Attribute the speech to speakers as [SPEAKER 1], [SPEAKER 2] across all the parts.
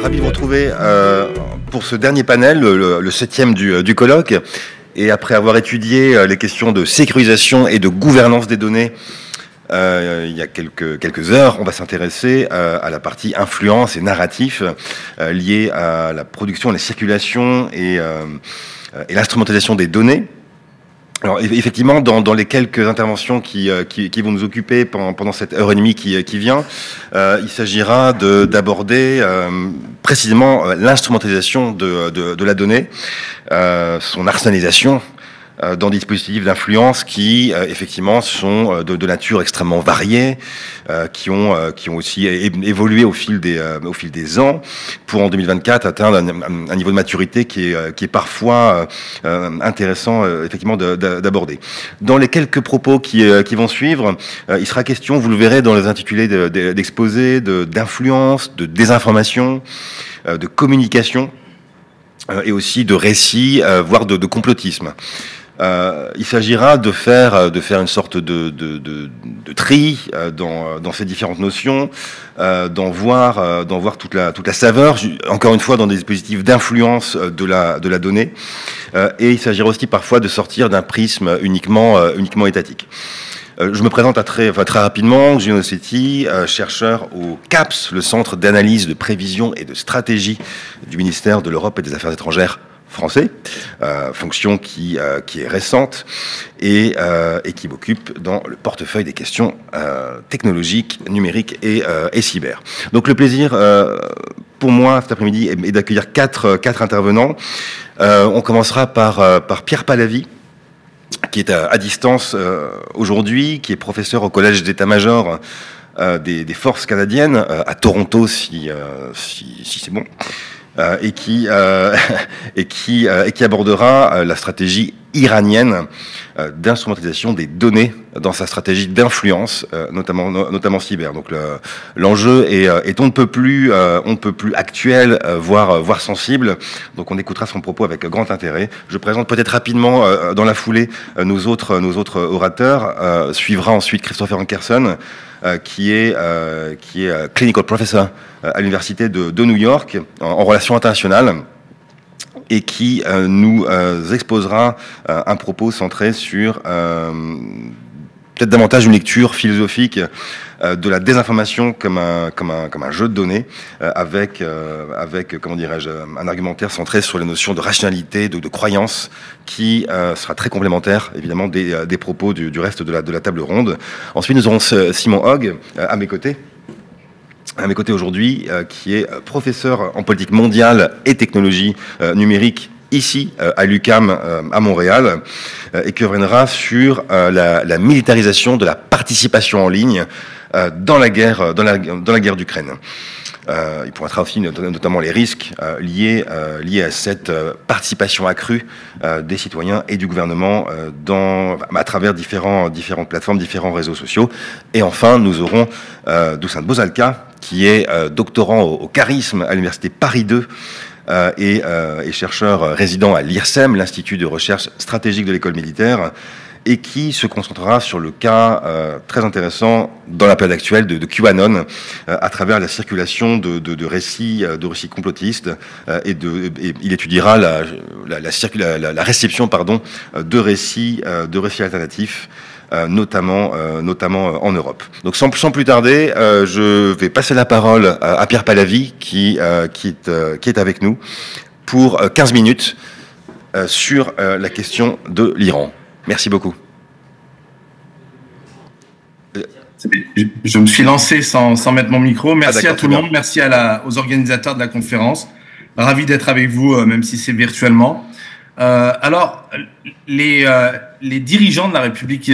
[SPEAKER 1] Ravi de vous retrouver pour ce dernier panel, le 7e du colloque. Et après avoir étudié les questions de sécurisation et de gouvernance des données il y a quelques heures, on va s'intéresser à la partie influence et narratif liée à la production, la circulation et l'instrumentalisation des données. Alors effectivement, dans les quelques interventions qui vont nous occuper pendant cette heure et demie qui vient, il s'agira d'aborder précisément l'instrumentalisation de la donnée, son arsenalisation dans des dispositifs d'influence qui effectivement sont de nature extrêmement variée, qui ont aussi évolué au fil des ans, pour en 2024 atteindre un niveau de maturité qui est parfois intéressant effectivement d'aborder. Dans les quelques propos qui vont suivre, il sera question, vous le verrez dans les intitulés d'exposés, d'influence, de désinformation, de communication et aussi de récits, voire de complotisme. Il s'agira de faire une sorte de tri dans ces différentes notions, d'en voir toute la saveur, encore une fois dans des dispositifs d'influence de la donnée, et il s'agira aussi parfois de sortir d'un prisme uniquement étatique. Je me présente très rapidement, Gino Setti, chercheur au CAPS, le Centre d'analyse, de prévision et de stratégie du ministère de l'Europe et des Affaires étrangères français, fonction qui est récente et qui m'occupe dans le portefeuille des questions technologiques, numériques et cyber. Donc le plaisir pour moi cet après-midi est d'accueillir quatre intervenants. On commencera par Pierre Pallavi, qui est à distance aujourd'hui, qui est professeur au collège d'état-major des forces canadiennes à Toronto, si c'est bon. Et qui abordera la stratégie iranienne d'instrumentalisation des données dans sa stratégie d'influence, notamment cyber. Donc l'enjeu est on ne peut plus actuel, voire sensible. Donc on écoutera son propos avec grand intérêt. Je présente peut-être rapidement dans la foulée nos autres orateurs. Suivra ensuite Christopher Ankerson, qui est clinical professor à l'université de New York en relations internationales, et qui nous exposera un propos centré sur peut-être davantage une lecture philosophique de la désinformation comme un jeu de données, avec comment dirais-je, un argumentaire centré sur les notions de rationalité, de croyance, qui sera très complémentaire évidemment des propos du reste de la table ronde. Ensuite, nous aurons Simon Hogg à mes côtés aujourd'hui, qui est professeur en politique mondiale et technologie numérique ici à l'UQAM à Montréal, et qui reviendra sur la militarisation de la participation en ligne dans la guerre d'Ukraine. Il pointera aussi notamment les risques liés à cette participation accrue des citoyens et du gouvernement à travers différentes plateformes, différents réseaux sociaux. Et enfin, nous aurons Dusan Bozalka, qui est doctorant au charisme à l'université Paris 2 et chercheur résident à l'IRSEM, l'Institut de recherche stratégique de l'école militaire, et qui se concentrera sur le cas très intéressant dans la période actuelle de QAnon, à travers la circulation de récits complotistes, et il étudiera la réception de récits alternatifs, notamment en Europe. Donc sans plus tarder, je vais passer la parole à Pierre Pallavi, qui est avec nous pour 15 minutes sur la question de l'Iran. Merci beaucoup.
[SPEAKER 2] Je me suis lancé sans mettre mon micro. Merci à tout le monde, merci aux organisateurs de la conférence. Ravi d'être avec vous, même si c'est virtuellement. Alors, les dirigeants de la République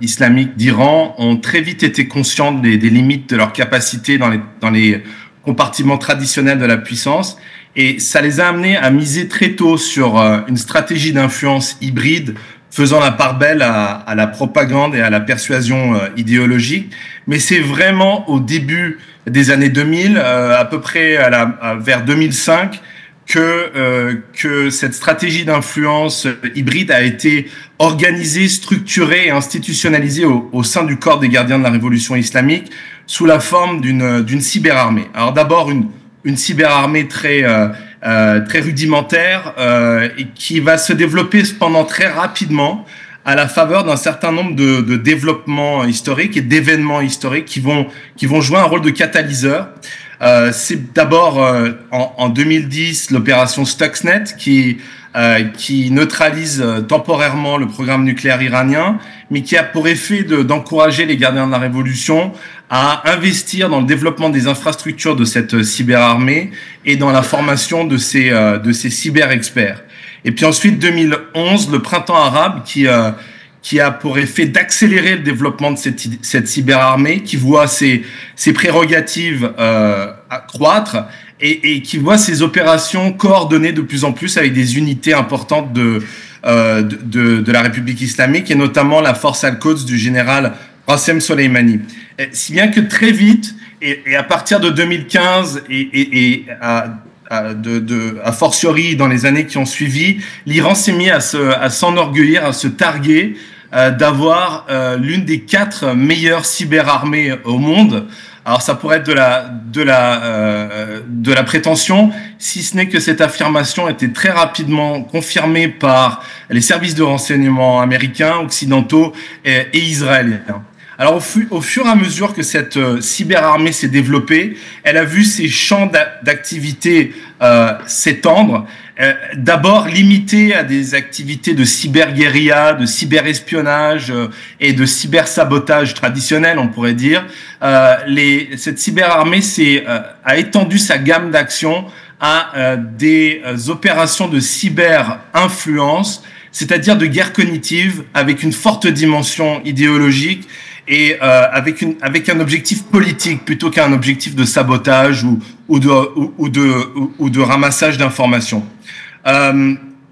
[SPEAKER 2] islamique d'Iran ont très vite été conscients des limites de leur capacité dans les compartiments traditionnels de la puissance, et ça les a amenés à miser très tôt sur une stratégie d'influence hybride, faisant la part belle à la propagande et à la persuasion idéologique. Mais c'est vraiment au début des années 2000, à peu près vers 2005, que cette stratégie d'influence hybride a été organisée, structurée et institutionnalisée au sein du corps des gardiens de la révolution islamique sous la forme d'une cyberarmée. Alors d'abord une une cyberarmée très rudimentaire et qui va se développer cependant très rapidement à la faveur d'un certain nombre de développements historiques et d'événements historiques qui vont jouer un rôle de catalyseur. C'est d'abord en 2010 l'opération Stuxnet qui neutralise temporairement le programme nucléaire iranien, mais qui a pour effet d'encourager les gardiens de la révolution à investir dans le développement des infrastructures de cette cyberarmée et dans la formation de ces cyber-experts. Et puis ensuite 2011, le printemps arabe qui a pour effet d'accélérer le développement de cette cyberarmée, qui voit ses prérogatives croître et qui voit ses opérations coordonnées de plus en plus avec des unités importantes de la République islamique et notamment la force Al-Quds du général Qassem Soleimani. Si bien que très vite et à partir de 2015 a fortiori dans les années qui ont suivi, l'Iran s'est mis à s'enorgueillir, à se targuer d'avoir l'une des 4 meilleures cyberarmées au monde. Alors ça pourrait être de la prétention, si ce n'est que cette affirmation était très rapidement confirmée par les services de renseignement américains, occidentaux et israéliens. Alors au fur et à mesure que cette cyberarmée s'est développée, elle a vu ses champs d'activité s'étendre. D'abord limitée à des activités de cyberguérilla, de cyberespionnage et de cybersabotage traditionnel, on pourrait dire. Cette cyberarmée a étendu sa gamme d'action à des opérations de cyber-influence, c'est-à-dire de guerre cognitive avec une forte dimension idéologique et avec un objectif politique plutôt qu'un objectif de sabotage ou de ramassage d'informations.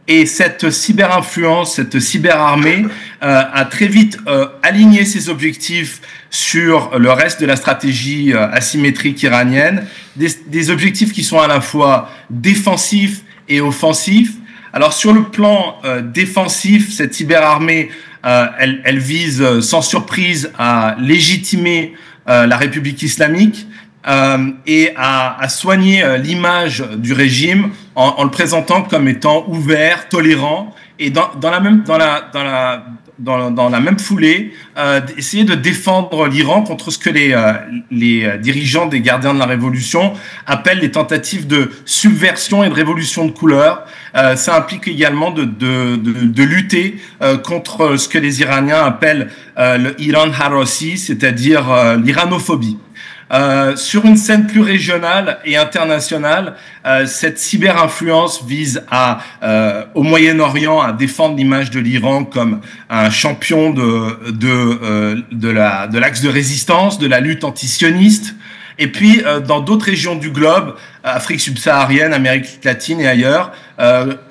[SPEAKER 2] Et cette cyber-influence, cette cyberarmée a très vite aligné ses objectifs sur le reste de la stratégie asymétrique iranienne, des objectifs qui sont à la fois défensifs et offensifs. Alors sur le plan défensif, cette cyberarmée elle vise sans surprise à légitimer la République islamique et à soigner l'image du régime en le présentant comme étant ouvert, tolérant et dans la même foulée essayer de défendre l'Iran contre ce que les dirigeants des gardiens de la révolution appellent les tentatives de subversion et de révolution de couleur. Ça implique également de lutter contre ce que les Iraniens appellent le Iran Harasi, c'est-à-dire l'iranophobie. Sur une scène plus régionale et internationale, cette cyber-influence vise au Moyen-Orient à défendre l'image de l'Iran comme un champion de l'axe de résistance, de la lutte antisioniste. Et puis, dans d'autres régions du globe, Afrique subsaharienne, Amérique latine et ailleurs,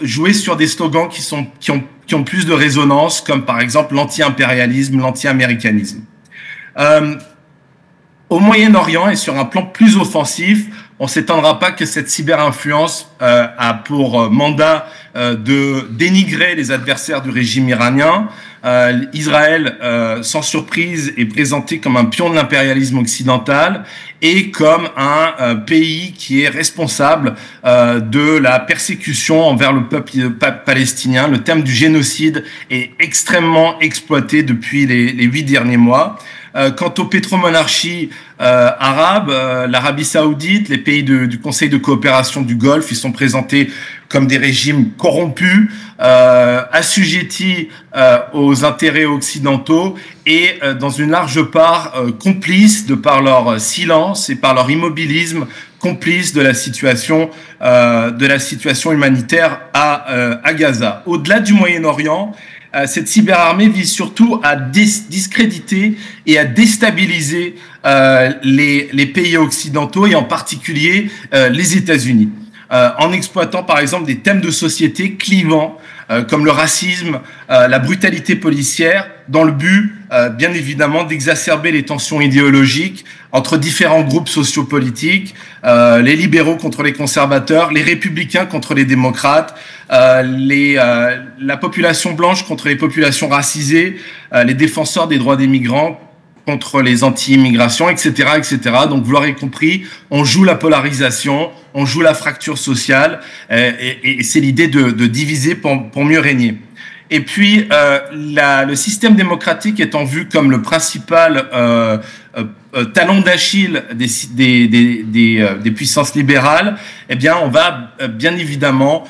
[SPEAKER 2] jouer sur des slogans qui ont plus de résonance, comme par exemple l'anti-impérialisme, l'anti-américanisme. Au Moyen-Orient et sur un plan plus offensif, on ne s'étonnera pas que cette cyber-influence a pour mandat de dénigrer les adversaires du régime iranien. Israël, sans surprise, est présenté comme un pion de l'impérialisme occidental et comme un pays qui est responsable de la persécution envers le peuple palestinien. Le thème du génocide est extrêmement exploité depuis les 8 derniers mois. Quant aux pétromonarchies arabes, l'Arabie saoudite, les pays du Conseil de coopération du Golfe, ils sont présentés comme des régimes corrompus, assujettis aux intérêts occidentaux et dans une large part complices de par leur silence et par leur immobilisme, complices de la situation humanitaire à Gaza. Au-delà du Moyen-Orient, cette cyberarmée vise surtout à discréditer et à déstabiliser les pays occidentaux et en particulier les États-Unis, en exploitant par exemple des thèmes de société clivants comme le racisme, la brutalité policière, dans le but, bien évidemment, d'exacerber les tensions idéologiques entre différents groupes sociopolitiques, les libéraux contre les conservateurs, les républicains contre les démocrates, la population blanche contre les populations racisées, les défenseurs des droits des migrants contre les anti-immigrations, etc., etc. Donc, vous l'aurez compris, on joue la polarisation, on joue la fracture sociale, et c'est l'idée de diviser pour mieux régner. Et puis, le système démocratique étant vu comme le principal talon d'Achille des puissances libérales, eh bien, on va bien évidemment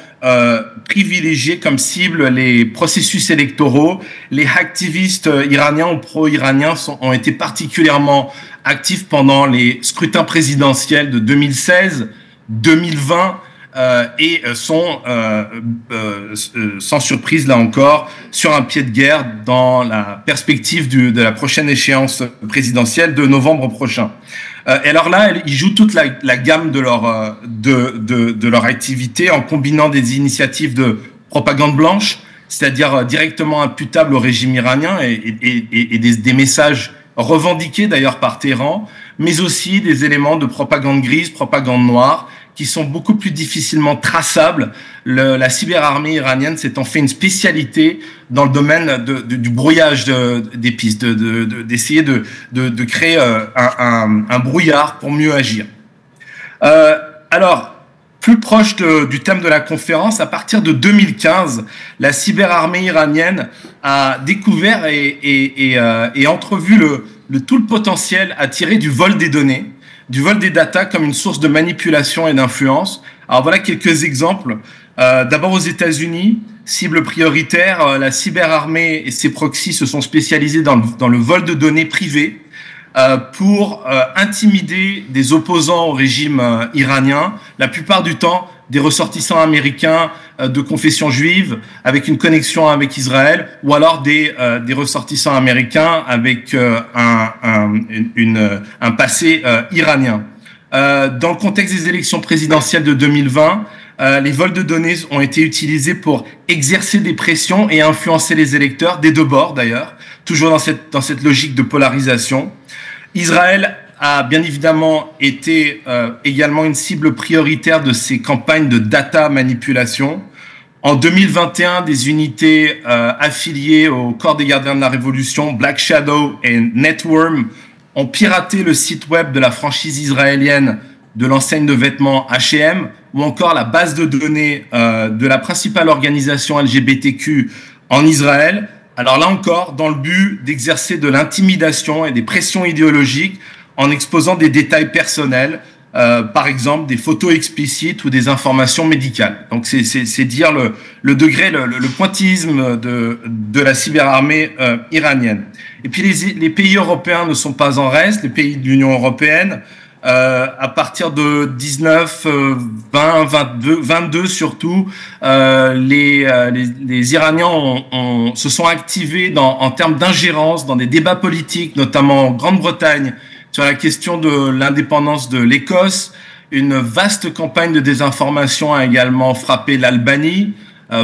[SPEAKER 2] privilégier comme cible les processus électoraux. Les activistes iraniens ou pro-iraniens ont été particulièrement actifs pendant les scrutins présidentiels de 2016, 2020, et sont, sans surprise là encore, sur un pied de guerre dans la perspective de la prochaine échéance présidentielle de novembre prochain. Et alors là, ils jouent toute la gamme de leur activité en combinant des initiatives de propagande blanche, c'est-à-dire directement imputables au régime iranien et des messages revendiqués d'ailleurs par Téhéran, mais aussi des éléments de propagande grise, propagande noire, qui sont beaucoup plus difficilement traçables. La cyberarmée iranienne s'est en fait une spécialité dans le domaine du brouillage des pistes, d'essayer de créer un brouillard pour mieux agir. Alors, plus proche du thème de la conférence, à partir de 2015, la cyberarmée iranienne a découvert et entrevu tout le potentiel à tirer du vol des données, du vol des data comme une source de manipulation et d'influence. Alors voilà quelques exemples. D'abord aux États-Unis, cible prioritaire, la cyberarmée et ses proxys se sont spécialisés dans le vol de données privées pour intimider des opposants au régime iranien, la plupart du temps des ressortissants américains de confession juive avec une connexion avec Israël, ou alors des ressortissants américains avec un passé iranien. Dans le contexte des élections présidentielles de 2020, les vols de données ont été utilisés pour exercer des pressions et influencer les électeurs, des deux bords d'ailleurs, toujours dans cette logique de polarisation. Israël a bien évidemment été également une cible prioritaire de ces campagnes de data manipulation. En 2021, des unités affiliées au corps des gardiens de la Révolution, Black Shadow et Networm, ont piraté le site web de la franchise israélienne de l'enseigne de vêtements H&M, ou encore la base de données de la principale organisation LGBTQ en Israël. Alors là encore, dans le but d'exercer de l'intimidation et des pressions idéologiques en exposant des détails personnels, par exemple des photos explicites ou des informations médicales. Donc c'est dire le degré, le pointillisme de la cyberarmée iranienne. Et puis les pays européens ne sont pas en reste, les pays de l'Union européenne, à partir de 19, 20, 22 surtout, les Iraniens se sont activés en termes d'ingérence dans des débats politiques, notamment en Grande-Bretagne, sur la question de l'indépendance de l'Écosse. Une vaste campagne de désinformation a également frappé l'Albanie,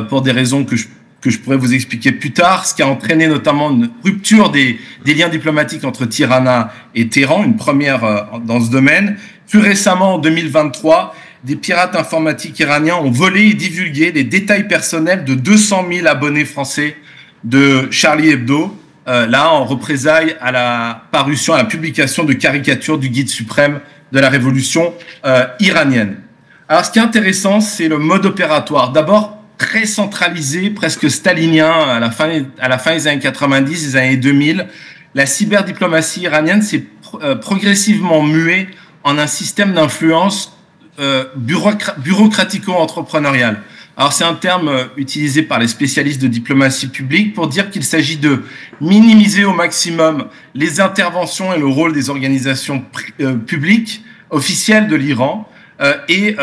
[SPEAKER 2] pour des raisons que je pourrais vous expliquer plus tard, ce qui a entraîné notamment une rupture des liens diplomatiques entre Tirana et Téhéran, une première dans ce domaine. Plus récemment, en 2023, des pirates informatiques iraniens ont volé et divulgué les détails personnels de 200 000 abonnés français de Charlie Hebdo, là en représailles à la parution, à la publication de caricatures du guide suprême de la révolution iranienne. Alors ce qui est intéressant, c'est le mode opératoire. D'abord, très centralisé, presque stalinien à la fin des années 90, des années 2000, la cyberdiplomatie iranienne s'est progressivement muée en un système d'influence bureaucratico-entrepreneurial. Alors c'est un terme utilisé par les spécialistes de diplomatie publique pour dire qu'il s'agit de minimiser au maximum les interventions et le rôle des organisations publiques officielles de l'Iran et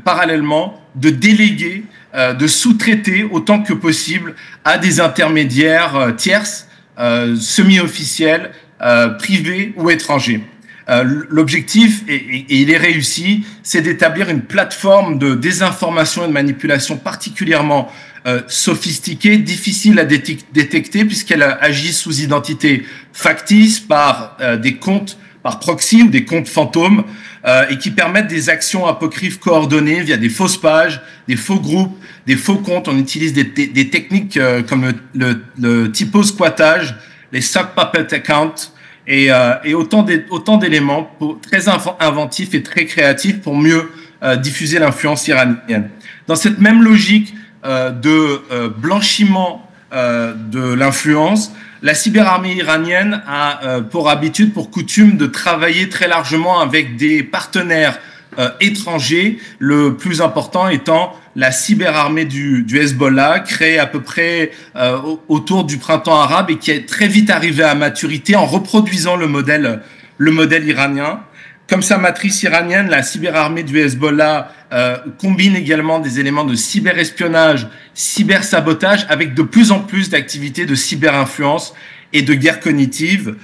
[SPEAKER 2] parallèlement de déléguer, de sous-traiter autant que possible à des intermédiaires tierces, semi-officiels, privés ou étrangers. L'objectif, et il est réussi, c'est d'établir une plateforme de désinformation et de manipulation particulièrement sophistiquée, difficile à détecter puisqu'elle agit sous identité factice par des comptes, par proxy ou des comptes fantômes, et qui permettent des actions apocryphes coordonnées via des fausses pages, des faux groupes, des faux comptes. On utilise des techniques comme le typo-squattage, les sock puppet accounts, et autant d'éléments très inventifs et très créatifs pour mieux diffuser l'influence iranienne. Dans cette même logique de blanchiment de l'influence, la cyberarmée iranienne a pour habitude, pour coutume, de travailler très largement avec des partenaires étrangers, le plus important étant la cyberarmée du Hezbollah, créée à peu près autour du printemps arabe et qui est très vite arrivée à maturité en reproduisant le modèle iranien. Comme sa matrice iranienne, la cyberarmée du Hezbollah combine également des éléments de cyberespionnage, cybersabotage, avec de plus en plus d'activités de cyberinfluence et de guerre cognitive.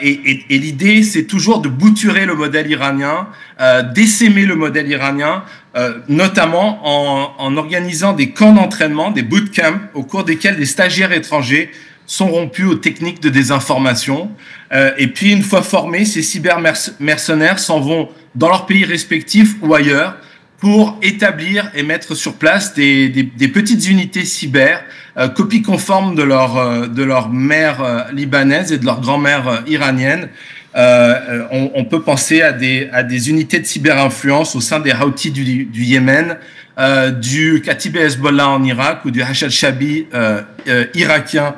[SPEAKER 2] Et l'idée, c'est toujours de bouturer le modèle iranien, d'essaimer le modèle iranien, notamment en organisant des camps d'entraînement, des bootcamps, au cours desquels des stagiaires étrangers sont rompus aux techniques de désinformation. Et puis, une fois formés, ces cybermercenaires s'en vont dans leurs pays respectifs ou ailleurs pour établir et mettre sur place des petites unités cyber, copie conforme de leur mère libanaise et de leur grand-mère iranienne. On peut penser à des unités de cyberinfluence au sein des Houthis du Yémen, du Katib Hezbollah en Irak ou du Hashd Shabi irakien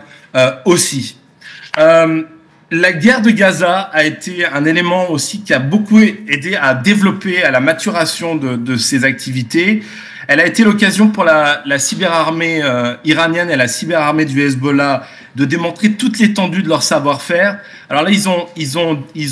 [SPEAKER 2] aussi. La guerre de Gaza a été un élément aussi qui a beaucoup aidé à développer, à la maturation de ces activités. Elle a été l'occasion pour la cyberarmée iranienne et la cyberarmée du Hezbollah de démontrer toute l'étendue de leur savoir-faire. Alors là, ils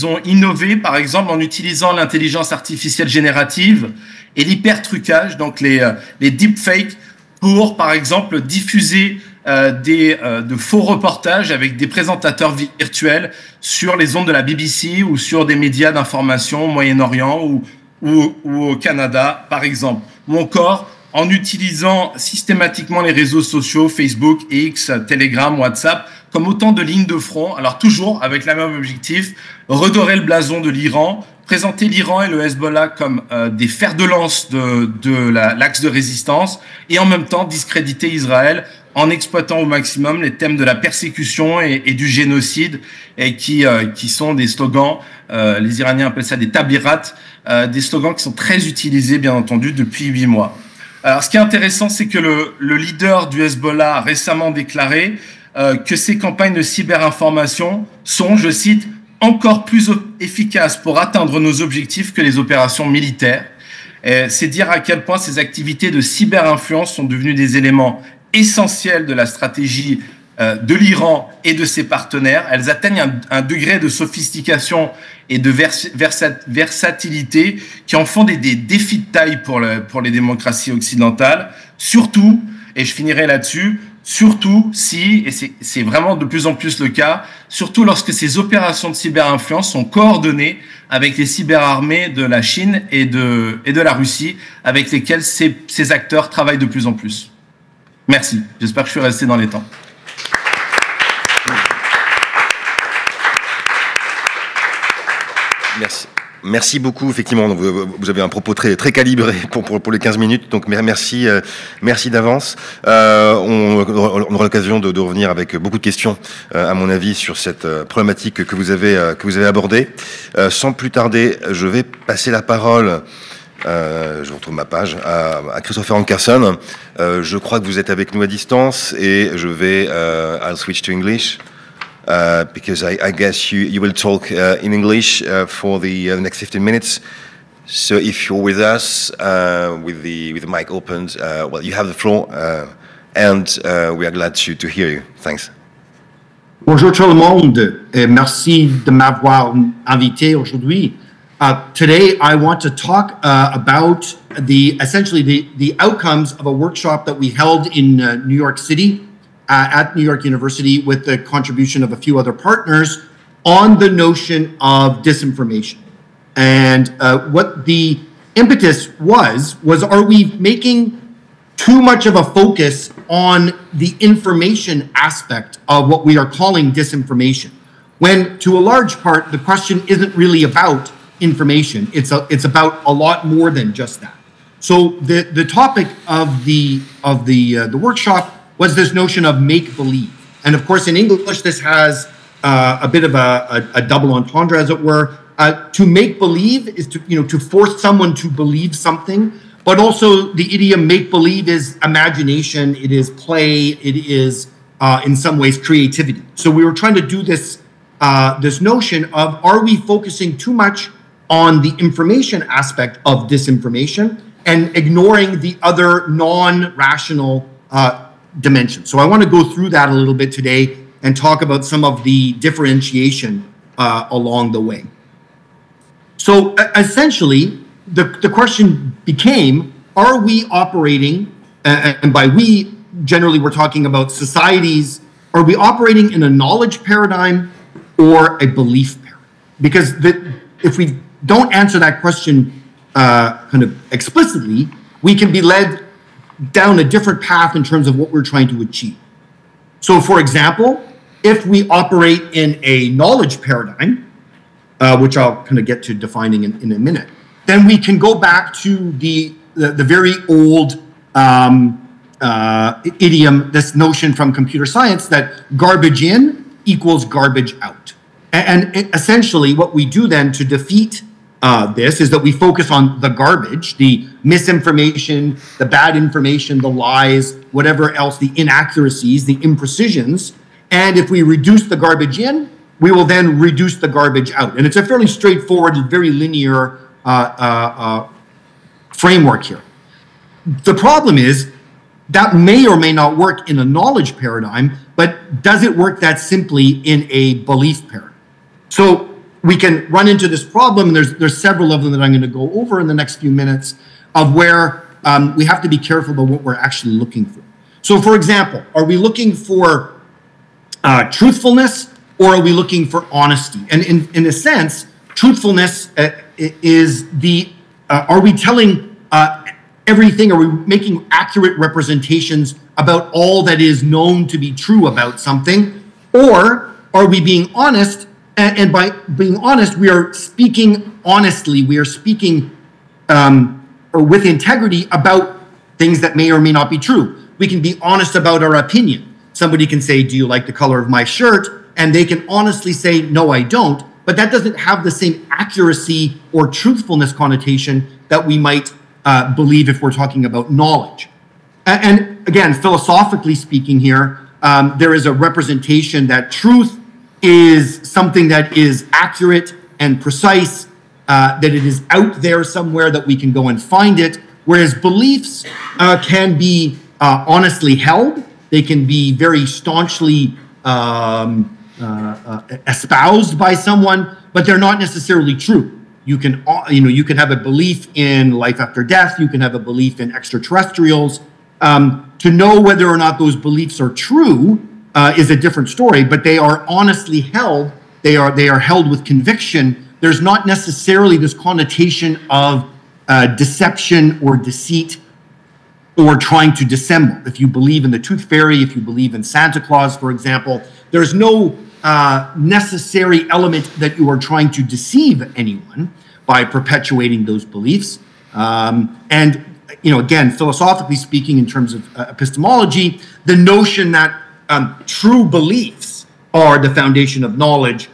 [SPEAKER 2] ont innové, par exemple, en utilisant l'intelligence artificielle générative et l'hypertrucage, donc les deepfakes, pour, par exemple, diffuser de faux reportages avec des présentateurs virtuels sur les ondes de la BBC ou sur des médias d'information au Moyen-Orient ou au Canada, par exemple. Ou encore en utilisant systématiquement les réseaux sociaux, Facebook, X, Telegram, WhatsApp, comme autant de lignes de front. Alors toujours avec le même objectif, redorer le blason de l'Iran, présenter l'Iran et le Hezbollah comme des fers de lance de l'axe de résistance et en même temps discréditer Israël en exploitant au maximum les thèmes de la persécution et du génocide et qui sont des slogans, les Iraniens appellent ça des tabirat, des slogans qui sont très utilisés bien entendu depuis 8 mois. Alors ce qui est intéressant, c'est que le leader du Hezbollah a récemment déclaré que ces campagnes de cyberinformation sont, je cite, encore plus efficaces pour atteindre nos objectifs que les opérations militaires. C'est dire à quel point ces activités de cyberinfluence sont devenues des éléments essentiels de la stratégie de l'Iran et de ses partenaires. Elles atteignent un degré de sophistication et de versatilité qui en font des défis de taille pour les démocraties occidentales. Surtout, et je finirai là-dessus, surtout si, et c'est vraiment de plus en plus le cas, surtout lorsque ces opérations de cyberinfluence sont coordonnées avec les cyberarmées de la Chine et de la Russie, avec lesquelles ces acteurs travaillent de plus en plus. Merci. J'espère que je suis resté dans les temps.
[SPEAKER 1] Merci. Merci beaucoup, effectivement. Vous avez un propos très calibré pour les 15 minutes, donc merci d'avance. On aura l'occasion de revenir avec beaucoup de questions, à mon avis, sur cette problématique que vous avez abordée. Sans plus tarder, je vais passer la parole. Je retrouve ma page à Christopher Ankerson. Je crois que vous êtes avec nous à distance et je vais I'll switch to English. Because I guess you will talk in English for the next 15 minutes. So if you're with us with the mic opened, well, you have the floor, and we are glad to hear you. Thanks.
[SPEAKER 3] Bonjour tout le monde, et merci de m'avoir invité aujourd'hui. Today, I want to talk about essentially the outcomes of a workshop that we held in New York City. At New York University with the contribution of a few other partners on the notion of disinformation. And what the impetus was are we making too much of a focus on the information aspect of what we are calling disinformation, when to a large part, the question isn't really about information. It's about a lot more than just that. So the topic of the workshop was this notion of make-believe. And of course, in English, this has a bit of a double entendre, as it were. To make believe is to force someone to believe something, but also the idiom make believe is imagination, it is play, it is in some ways creativity. So we were trying to do this this notion of, are we focusing too much on the information aspect of disinformation and ignoring the other non-rational dimensions? So I want to go through that a little bit today and talk about some of the differentiation along the way. So essentially, the question became, are we operating, and by we, generally we're talking about societies, are we operating in a knowledge paradigm or a belief paradigm? Because if we don't answer that question kind of explicitly, we can be led down a different path in terms of what we're trying to achieve. So for example, if we operate in a knowledge paradigm, which I'll kind of get to defining in a minute, then we can go back to the very old idiom, this notion from computer science that garbage in equals garbage out. And essentially what we do then to defeat this is that we focus on the garbage, the misinformation, the bad information, the lies, whatever else, the inaccuracies, the imprecisions. And if we reduce the garbage in, we will then reduce the garbage out. And it's a fairly straightforward, very linear framework here. The problem is that may or may not work in a knowledge paradigm, but does it work that simply in a belief paradigm? So we can run into this problem, and there's several of them that I'm going to go over in the next few minutes, of where we have to be careful about what we're actually looking for. So for example, are we looking for truthfulness, or are we looking for honesty? And in a sense, truthfulness is are we telling everything? Are we making accurate representations about all that is known to be true about something? Or are we being honest? And by being honest, we are speaking honestly. We are speaking or with integrity about things that may or may not be true. We can be honest about our opinion. Somebody can say, do you like the color of my shirt? And they can honestly say, no, I don't. But that doesn't have the same accuracy or truthfulness connotation that we might believe if we're talking about knowledge. And again, philosophically speaking here, there is a representation that truth is something that is accurate and precise, that it is out there somewhere that we can go and find it, whereas beliefs can be honestly held. They can be very staunchly espoused by someone, but they're not necessarily true. You can have a belief in life after death. You can have a belief in extraterrestrials. To know whether or not those beliefs are true is a different story, but they are honestly held. They are held with conviction. There's not necessarily this connotation of deception or deceit or trying to dissemble. If you believe in the tooth fairy, if you believe in Santa Claus, for example, there's no necessary element that you are trying to deceive anyone by perpetuating those beliefs. And again, philosophically speaking, in terms of epistemology, the notion that true beliefs are the foundation of knowledge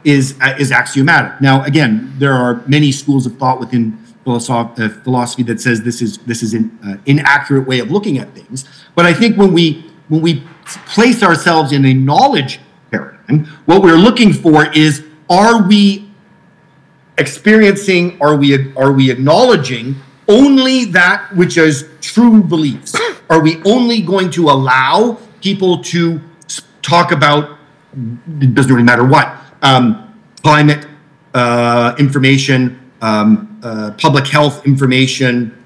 [SPEAKER 3] is axiomatic. Now, again, there are many schools of thought within philosophy that says this is an inaccurate way of looking at things. But I think when we place ourselves in a knowledge paradigm, what we're looking for is, are we experiencing, are we acknowledging only that which is true beliefs? Are we only going to allow people to talk about, it doesn't really matter what, climate information, public health information,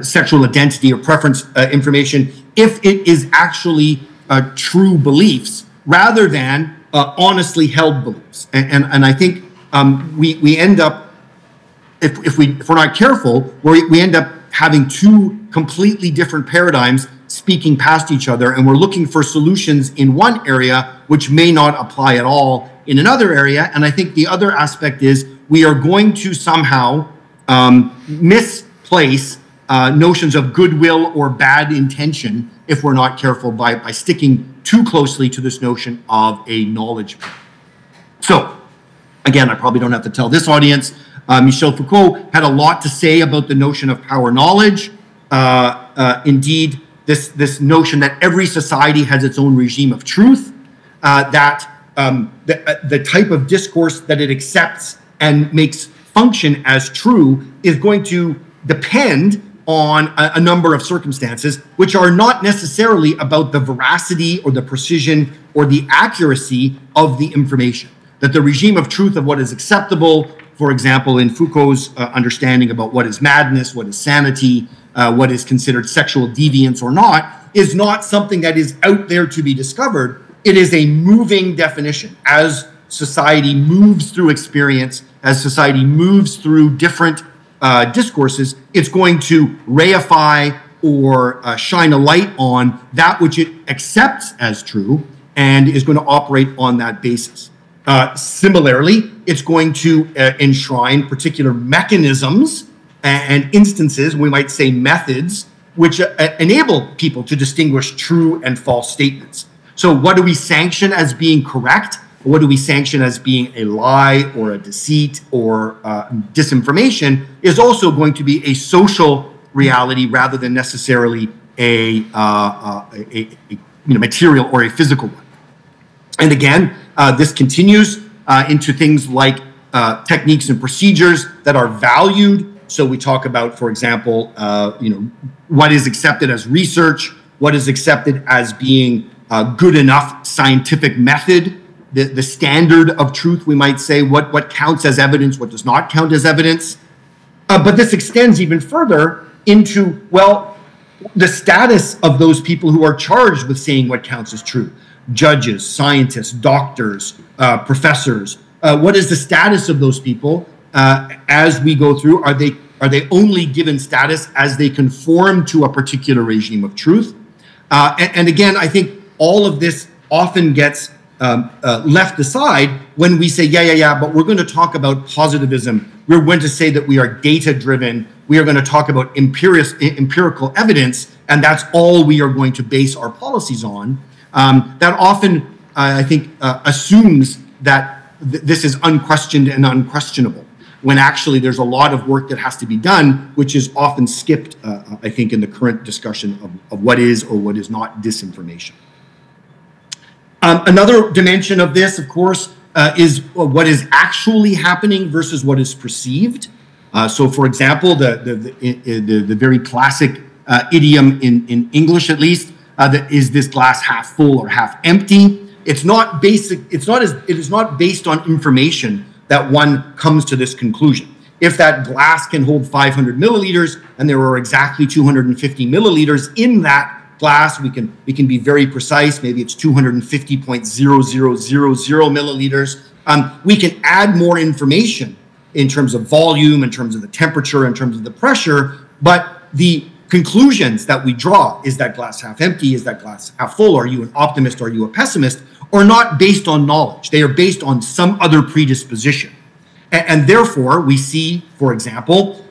[SPEAKER 3] sexual identity or preference information, if it is actually true beliefs rather than honestly held beliefs? And I think we end up, if we're not careful, we end up having two completely different paradigms speaking past each other, and we're looking for solutions in one area which may not apply at all in another area. And I think the other aspect is we are going to somehow misplace notions of goodwill or bad intention if we're not careful by sticking too closely to this notion of a knowledge. So, again, I probably don't have to tell this audience, Michel Foucault had a lot to say about the notion of power knowledge. Indeed, this notion that every society has its own regime of truth, that the type of discourse that it accepts and makes function as true is going to depend on a number of circumstances, which are not necessarily about the veracity or the precision or the accuracy of the information. That the regime of truth of what is acceptable, for example, in Foucault's understanding about what is madness, what is sanity, what is considered sexual deviance or not, is not something that is out there to be discovered. It is a moving definition. As society moves through experience, as society moves through different discourses, it's going to reify or shine a light on that which it accepts as true and is going to operate on that basis. Similarly, it's going to enshrine particular mechanisms and instances, we might say methods, which enable people to distinguish true and false statements. So what do we sanction as being correct? What do we sanction as being a lie or a deceit or disinformation is also going to be a social reality rather than necessarily a material or a physical one. And again, this continues into things like techniques and procedures that are valued. So we talk about, for example, what is accepted as research, what is accepted as being good enough scientific method, the standard of truth, we might say, what counts as evidence, what does not count as evidence. But this extends even further into, well, the status of those people who are charged with saying what counts as true. Judges, scientists, doctors, professors. What is the status of those people as we go through? Are they only given status as they conform to a particular regime of truth? And again, I think all of this often gets left aside when we say, yeah, but we're going to talk about positivism. We're going to say that we are data-driven. We are going to talk about empirical evidence, and that's all we are going to base our policies on. That often, I think, assumes that this is unquestioned and unquestionable, when actually there's a lot of work that has to be done, which is often skipped, I think, in the current discussion of what is or what is not disinformation. Another dimension of this, of course, is what is actually happening versus what is perceived. So, for example, the very classic idiom in English, at least, that is this glass half full or half empty. It is not based on information that one comes to this conclusion. If that glass can hold 500 milliliters and there are exactly 250 milliliters in that glass, we can be very precise. Maybe it's 250.0000 milliliters. We can add more information in terms of volume, in terms of the temperature, in terms of the pressure, but the conclusions that we draw, is that glass half empty, is that glass half full, are you an optimist, are you a pessimist, are not based on knowledge. They are based on some other predisposition. And therefore, we see, for example,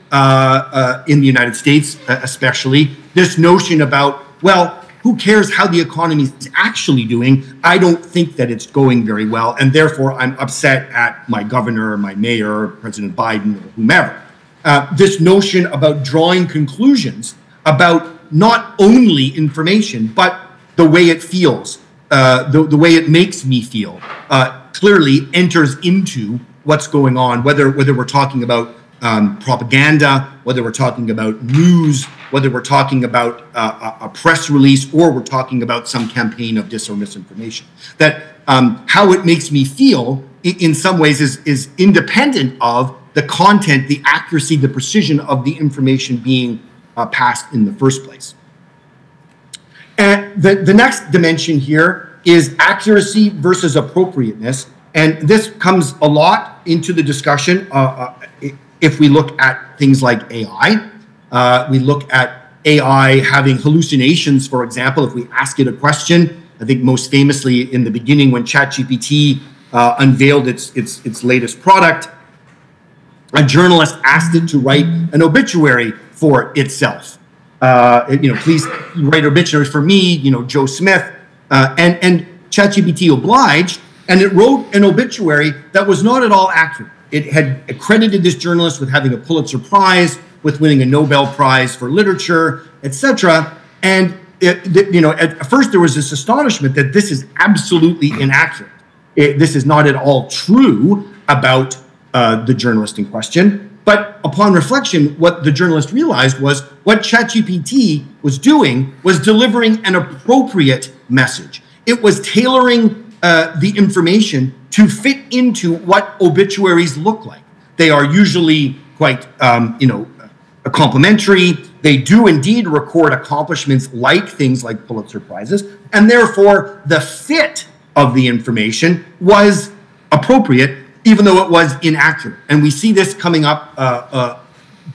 [SPEAKER 3] in the United States especially, this notion about, well, who cares how the economy is actually doing? I don't think that it's going very well, and therefore I'm upset at my governor, my mayor, President Biden, or whomever. This notion about drawing conclusions about not only information, but the way it feels, the way it makes me feel, clearly enters into what's going on, whether we're talking about propaganda, whether we're talking about news, whether we're talking about a press release, or we're talking about some campaign of dis or misinformation. That how it makes me feel in some ways is independent of the content, the accuracy, the precision of the information being passed in the first place. And the next dimension here is accuracy versus appropriateness. And this comes a lot into the discussion if we look at things like AI. We look at AI having hallucinations, for example, if we ask it a question. I think most famously in the beginning when ChatGPT unveiled its latest product, a journalist asked it to write an obituary for itself. Please write obituaries for me, Joe Smith, And ChatGPT obliged, and it wrote an obituary that was not at all accurate. It had accredited this journalist with having a Pulitzer Prize, with winning a Nobel Prize for literature, etc. And at first there was this astonishment that this is absolutely inaccurate. This is not at all true about the journalist in question. But upon reflection, what the journalist realized was what ChatGPT was doing was delivering an appropriate message. It was tailoring the information to fit into what obituaries look like. They are usually quite, complimentary. They do indeed record accomplishments like things like Pulitzer Prizes, and therefore the fit of the information was appropriate, even though it was inaccurate. And we see this coming up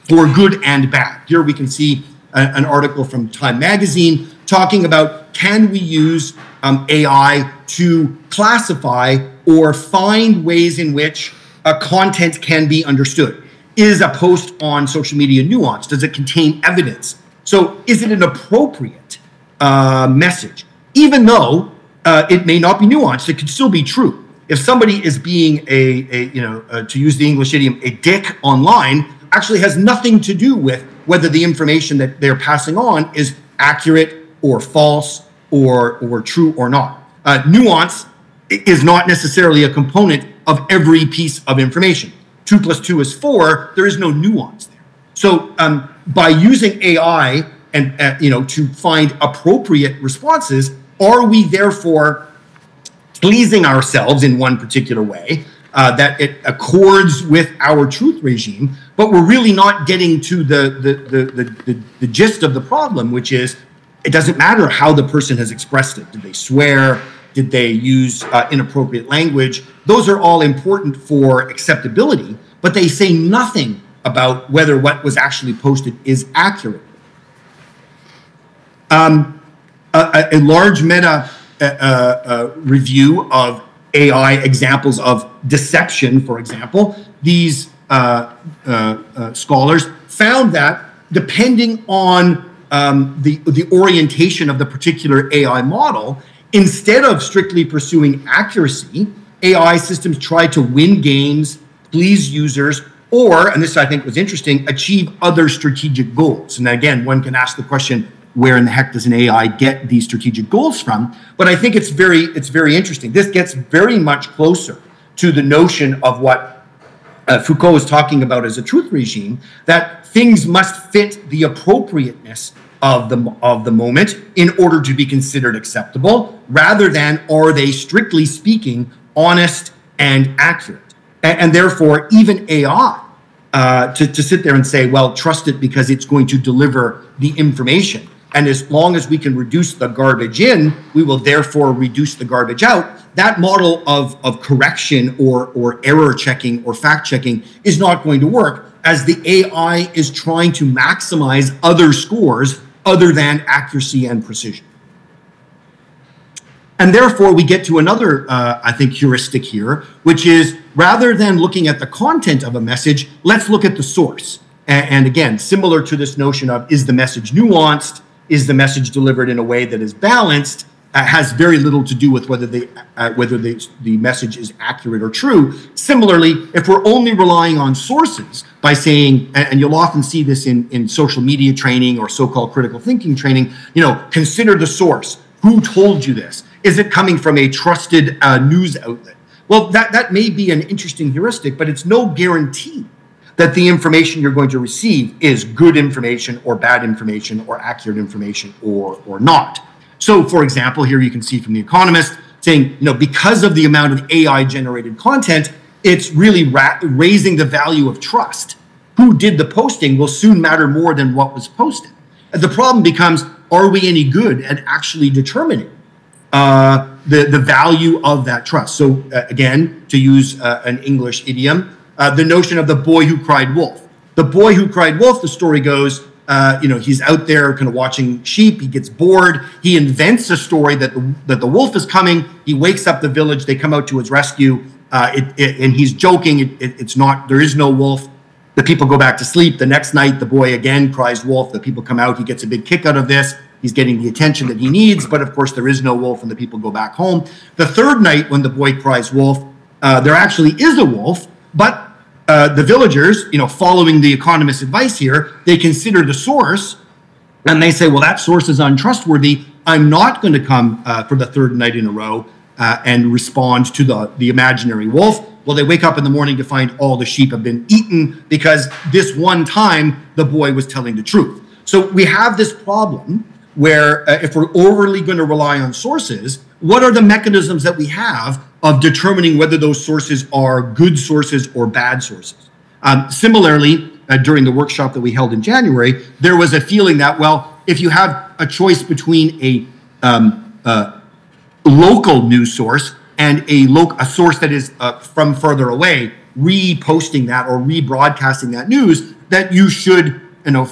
[SPEAKER 3] for good and bad. Here we can see an article from Time Magazine talking about, can we use AI to classify or find ways in which content can be understood? Is a post on social media nuanced? Does it contain evidence? So is it an appropriate message? Even though it may not be nuanced, it could still be true. If somebody is being to use the English idiom, a dick online, actually has nothing to do with whether the information that they're passing on is accurate or false or true or not. Nuance is not necessarily a component of every piece of information. 2 + 2 is 4. There is no nuance there. So by using AI and to find appropriate responses, are we therefore pleasing ourselves in one particular way that it accords with our truth regime, but we're really not getting to the gist of the problem, which is it doesn't matter how the person has expressed it. Did they swear? Did they use inappropriate language? Those are all important for acceptability, but they say nothing about whether what was actually posted is accurate. A large meta review of AI examples of deception, for example, these scholars found that depending on the orientation of the particular AI model, instead of strictly pursuing accuracy, AI systems try to win games, please users, or, and this I think was interesting, achieve other strategic goals. And again, one can ask the question, where in the heck does an AI get these strategic goals from? But I think it's very interesting. This gets very much closer to the notion of what Foucault is talking about as a truth regime, that things must fit the appropriateness of the moment in order to be considered acceptable, rather than are they, strictly speaking, honest and accurate. And therefore, even AI, to sit there and say, well, trust it because it's going to deliver the information. And as long as we can reduce the garbage in, we will therefore reduce the garbage out. That model of correction or error checking or fact checking is not going to work, as the AI is trying to maximize other scores other than accuracy and precision. And therefore, we get to another, I think, heuristic here, which is rather than looking at the content of a message, let's look at the source. And again, similar to this notion of, is the message nuanced? Is the message delivered in a way that is balanced? Has very little to do with whether the message is accurate or true. Similarly, if we're only relying on sources by saying, and you'll often see this in social media training or so-called critical thinking training, consider the source. Who told you this? Is it coming from a trusted news outlet? Well, that may be an interesting heuristic, but it's no guarantee that the information you're going to receive is good information or bad information or accurate information or not. So, for example, here you can see from The Economist saying, because of the amount of AI-generated content, it's really raising the value of trust. Who did the posting will soon matter more than what was posted. And the problem becomes, are we any good at actually determining the value of that trust? So, again, to use an English idiom, the notion of the boy who cried wolf. The boy who cried wolf, the story goes, he's out there kind of watching sheep. He gets bored. He invents a story that the wolf is coming. He wakes up the village. They come out to his rescue, and he's joking. It's not. There is no wolf. The people go back to sleep. The next night, the boy again cries wolf. The people come out. He gets a big kick out of this. he's getting the attention that he needs, but of course there is no wolf and the people go back home. The third night when the boy cries wolf, there actually is a wolf, but the villagers, following the economist's advice here, they consider the source and they say, well, that source is untrustworthy. I'm not going to come for the third night in a row and respond to the imaginary wolf. Well, they wake up in the morning to find all the sheep have been eaten because this one time the boy was telling the truth. So we have this problem where if we're overly going to rely on sources, what are the mechanisms that we have of determining whether those sources are good sources or bad sources? Similarly, during the workshop that we held in January, there was a feeling that, well, if you have a choice between a local news source and a source that is from further away, reposting that or rebroadcasting that news, that you should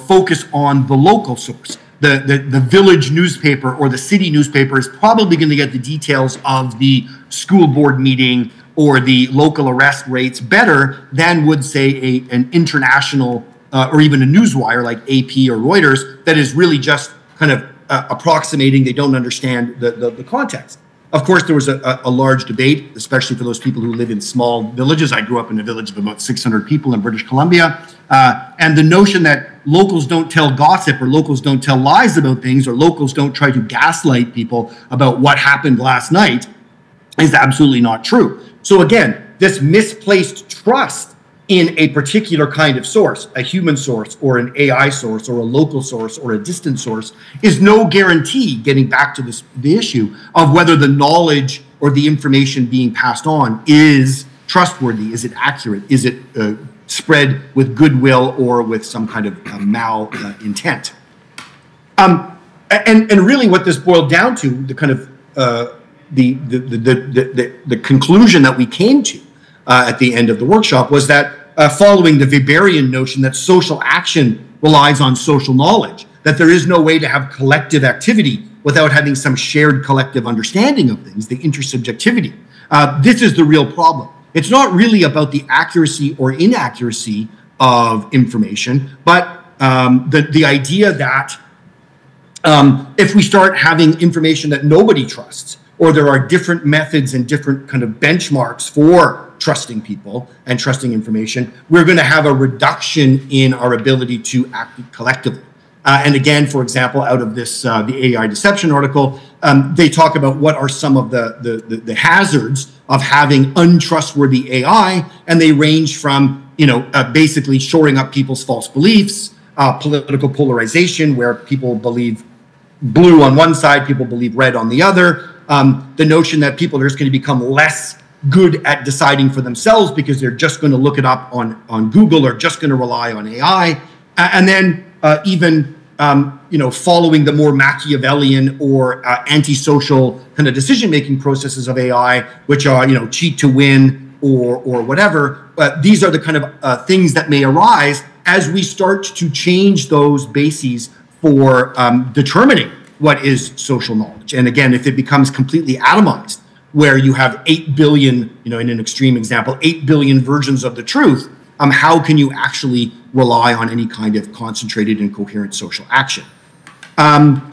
[SPEAKER 3] focus on the local source. The village newspaper or the city newspaper is probably going to get the details of the school board meeting or the local arrest rates better than would, say, an international or even a newswire like AP or Reuters that is really just kind of approximating. They don't understand the context. Of course, there was a large debate, especially for those people who live in small villages. I grew up in a village of about 600 people in British Columbia. And the notion that locals don't tell gossip or locals don't tell lies about things or locals don't try to gaslight people about what happened last night is absolutely not true. So again, this misplaced trust in a particular kind of source, a human source or an AI source or a local source or a distant source, is no guarantee, getting back to the issue of whether the knowledge or the information being passed on is trustworthy, is it accurate, is it spread with goodwill or with some kind of mal intent. And really what this boiled down to, the kind of the conclusion that we came to at the end of the workshop was that following the Weberian notion that social action relies on social knowledge, that there is no way to have collective activity without having some shared collective understanding of things, the intersubjectivity. This is the real problem. It's not really about the accuracy or inaccuracy of information, but the idea that if we start having information that nobody trusts, or there are different methods and different kind of benchmarks for trusting people and trusting information, we're going to have a reduction in our ability to act collectively. And again, for example, out of this the AI deception article, they talk about what are some of the hazards of having untrustworthy AI, and they range from basically shoring up people's false beliefs, political polarization where people believe blue on one side, people believe red on the other, the notion that people are just going to become less good at deciding for themselves because they're just going to look it up on Google or just going to rely on AI, and then even following the more Machiavellian or antisocial kind of decision-making processes of AI, which are cheat to win or whatever. These are the kind of things that may arise as we start to change those bases for determining what is social knowledge. And again, if it becomes completely atomized, where you have 8 billion, in an extreme example, 8 billion versions of the truth, how can you actually rely on any kind of concentrated and coherent social action?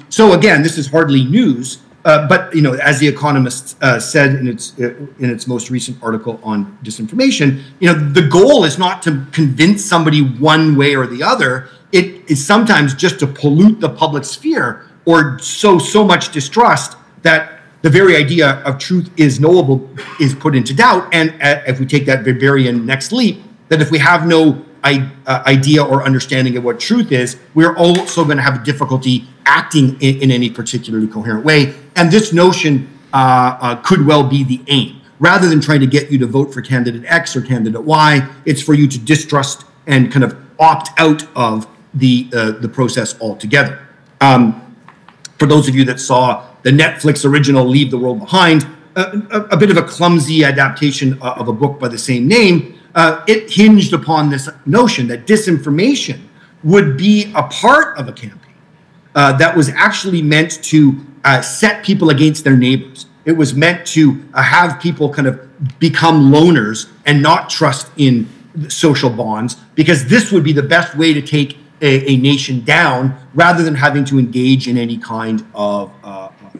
[SPEAKER 3] So again, this is hardly news, but as The Economist said in its most recent article on disinformation, the goal is not to convince somebody one way or the other. It is sometimes just to pollute the public sphere or so much distrust that the very idea of truth is knowable is put into doubt. And if we take that Weberian next leap, that if we have no idea or understanding of what truth is, we're also going to have difficulty acting in any particularly coherent way. And this notion could well be the aim. Rather than trying to get you to vote for candidate X or candidate Y, it's for you to distrust and kind of opt out of the process altogether. For those of you that saw the Netflix original Leave the World Behind, a bit of a clumsy adaptation of a book by the same name, it hinged upon this notion that disinformation would be a part of a campaign that was actually meant to set people against their neighbors. It was meant to have people kind of become loners and not trust in social bonds, because this would be the best way to take a nation down rather than having to engage in any kind of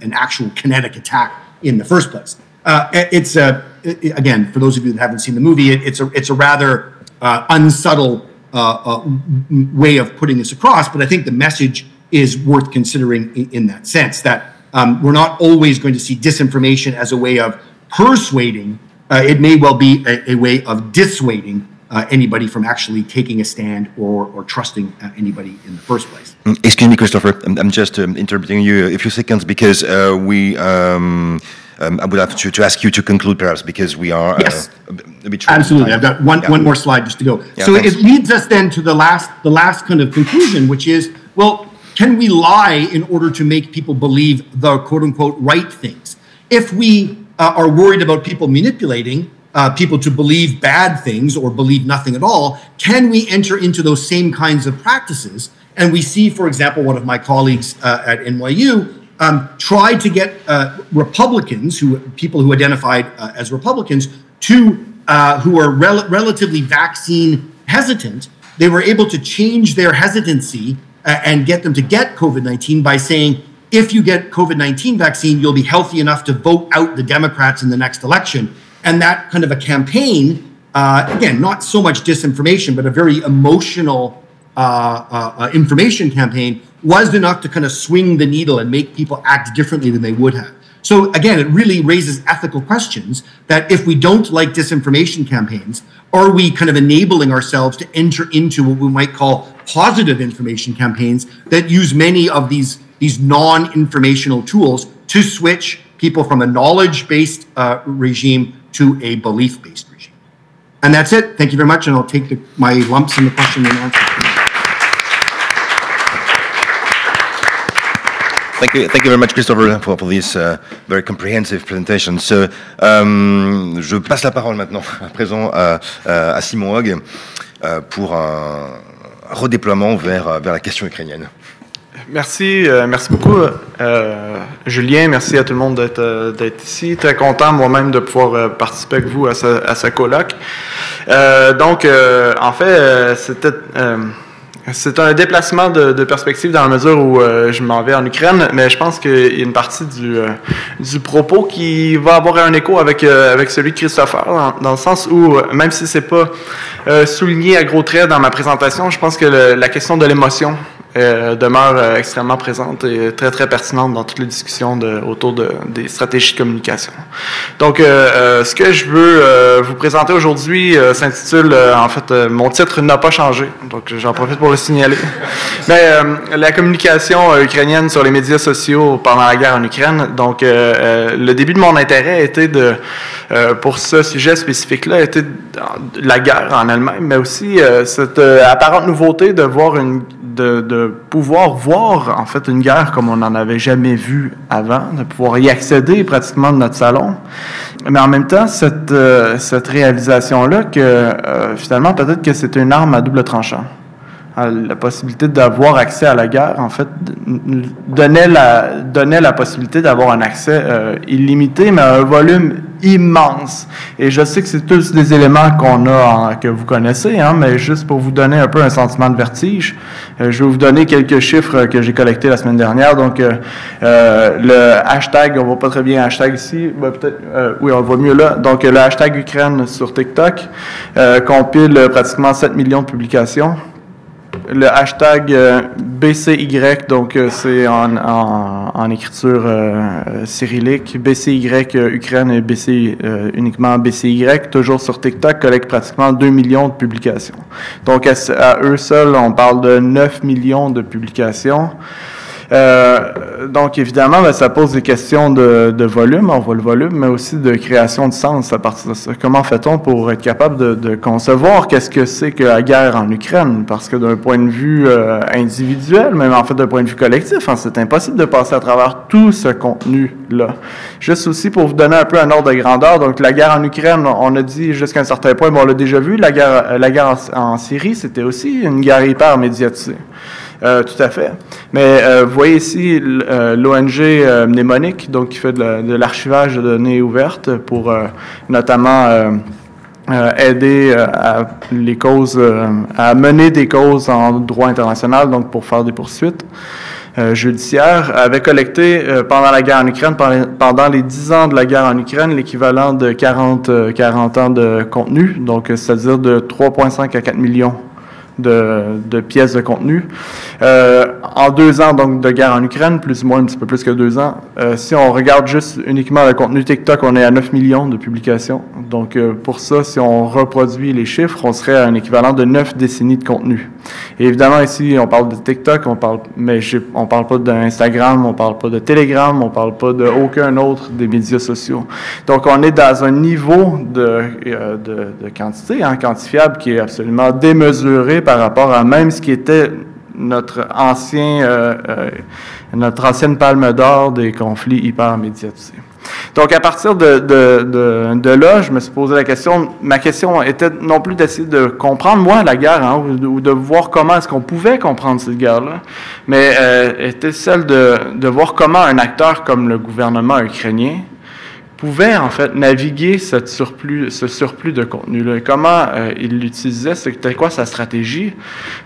[SPEAKER 3] an actual kinetic attack in the first place. It's again, for those of you that haven't seen the movie, it's a rather unsubtle way of putting this across, but I think the message is worth considering in that sense, that we're not always going to see disinformation as a way of persuading. It may well be a way of dissuading anybody from actually taking a stand or trusting anybody in the first place.
[SPEAKER 1] Excuse me, Christopher. I'm just interrupting you a few seconds because I would have to ask you to conclude, perhaps, because we are
[SPEAKER 3] yes.
[SPEAKER 1] A bit short.
[SPEAKER 3] Absolutely. I've got one more slide just to go.
[SPEAKER 1] Yeah,
[SPEAKER 3] so
[SPEAKER 1] thanks.
[SPEAKER 3] it leads us then to the last kind of conclusion, which is, well, can we lie in order to make people believe the quote-unquote right things? If we are worried about people manipulating people to believe bad things or believe nothing at all, can we enter into those same kinds of practices? And we see, for example, one of my colleagues at NYU tried to get Republicans, people who identified as Republicans, who are relatively vaccine hesitant. They were able to change their hesitancy and get them to get COVID-19 by saying, if you get COVID-19 vaccine, you'll be healthy enough to vote out the Democrats in the next election. And that kind of a campaign, again, not so much disinformation, but a very emotional information campaign, was enough to kind of swing the needle and make people act differently than they would have. So again, it really raises ethical questions that if we don't like disinformation campaigns, are we kind of enabling ourselves to enter into what we might call positive information campaigns that use many of these non-informational tools to switch people from a knowledge-based regime to a belief-based regime? And that's it. Thank you very much, and I'll take my lumps in the question and answer.
[SPEAKER 1] Thank you very much, Christopher, for this very comprehensive presentation. So, je passe la parole maintenant, à présent, à Simon Hogg pour un redéploiement vers la question ukrainienne.
[SPEAKER 4] Merci beaucoup, Julien. Merci à tout le monde d'être ici. Très content moi-même de pouvoir participer avec vous à ce colloque. Donc, en fait, c'est un déplacement de perspective dans la mesure où je m'en vais en Ukraine, mais je pense qu'il y a une partie du propos qui va avoir un écho avec celui de Christopher, dans le sens où, même si c'est pas souligné à gros traits dans ma présentation, je pense que la question de l'émotion demeure extrêmement présente et très, très pertinente dans toutes les discussions autour des stratégies de communication. Donc, ce que je veux vous présenter aujourd'hui s'intitule, en fait, mon titre n'a pas changé, donc j'en profite pour le signaler. Mais la communication ukrainienne sur les médias sociaux pendant la guerre en Ukraine. Donc, le début de mon intérêt était pour ce sujet spécifique-là, était la guerre en elle-même, mais aussi cette apparente nouveauté de voir de pouvoir voir en fait une guerre comme on n'en avait jamais vu avant, de pouvoir y accéder pratiquement de notre salon, mais en même temps cette réalisation-là que finalement peut-être que c'est une arme à double tranchant. La possibilité d'avoir accès à la guerre, en fait, donnait la possibilité d'avoir un accès illimité, mais à un volume immense. Et je sais que c'est tous des éléments que vous connaissez, hein, mais juste pour vous donner un peu un sentiment de vertige, je vais vous donner quelques chiffres que j'ai collectés la semaine dernière. Donc, le hashtag, on voit pas très bien hashtag ici, ben, peut-être, oui, on le voit mieux là. Donc, le hashtag Ukraine sur TikTok compile pratiquement 7 millions de publications. Le hashtag BCY, donc c'est en écriture cyrillique, BCY Ukraine et uniquement BCY, toujours sur TikTok, collecte pratiquement 2 millions de publications. Donc à eux seuls, on parle de 9 millions de publications. Donc évidemment, ben, ça pose des questions de volume, on voit le volume, mais aussi de création de sens à partir de ça. Comment fait-on pour être capable de concevoir qu'est-ce que c'est que la guerre en Ukraine? Parce que d'un point de vue individuel, même en fait d'un point de vue collectif, hein, c'est impossible de passer à travers tout ce contenu-là. Juste aussi pour vous donner un peu un ordre de grandeur, donc la guerre en Ukraine, on a dit jusqu'à un certain point, mais on l'a déjà vu, la guerre en Syrie, c'était aussi une guerre hyper médiatisée. Tout à fait. Mais vous voyez ici l'ONG Mnémonic, donc qui fait de l'archivage de données ouvertes pour notamment aider à mener des causes en droit international, donc pour faire des poursuites judiciaires, avait collecté pendant la guerre en Ukraine, pendant les 10 ans de la guerre en Ukraine, l'équivalent de 40 ans de contenu, donc c'est-à-dire de 3,5 à 4 millions de pièces de contenu. En 2 ans donc de guerre en Ukraine, plus ou moins un petit peu plus que 2 ans, si on regarde juste uniquement le contenu TikTok, on est à 9 millions de publications. Donc pour ça, si on reproduit les chiffres, on serait à un équivalent de 9 décennies de contenu. Et évidemment, ici, on parle de TikTok, mais on parle pas d'Instagram, on parle pas de Telegram, on parle pas d'aucun autre des médias sociaux. Donc on est dans un niveau de quantité, quantifiable, qui est absolument démesuré par rapport à même ce qui était notre ancienne palme d'or des conflits hyper médiatisés. Donc, à partir de là, je me suis posé la question. Ma question était non plus d'essayer de comprendre, moi, la guerre, ou de voir comment est-ce qu'on pouvait comprendre cette guerre-là, mais était celle de voir comment un acteur comme le gouvernement ukrainien pouvait, en fait, naviguer ce surplus de contenu-là. Comment il l'utilisait, c'était quoi sa stratégie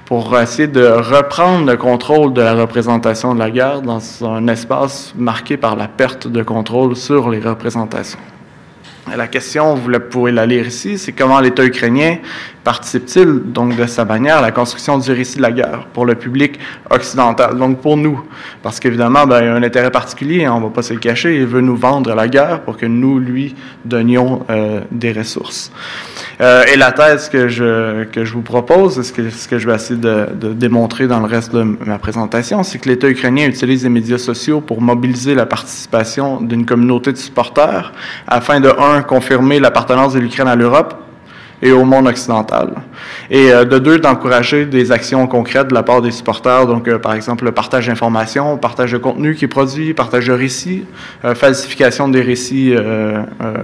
[SPEAKER 4] pour essayer de reprendre le contrôle de la représentation de la guerre dans un espace marqué par la perte de contrôle sur les représentations. La question, vous pouvez la lire ici, c'est comment l'État ukrainien participe-t-il, donc de sa manière, à la construction du récit de la guerre pour le public occidental, donc pour nous. Parce qu'évidemment, il y a un intérêt particulier, on ne va pas se le cacher, il veut nous vendre la guerre pour que nous, lui, donnions des ressources. Et la thèse que je vous propose, ce que je vais essayer de démontrer dans le reste de ma présentation, c'est que l'État ukrainien utilise les médias sociaux pour mobiliser la participation d'une communauté de supporters afin de, confirmer l'appartenance de l'Ukraine à l'Europe et au monde occidental. Et de 2, d'encourager des actions concrètes de la part des supporters, donc par exemple le partage d'informations, partage de contenu qui est produit, partage de récits, falsification des récits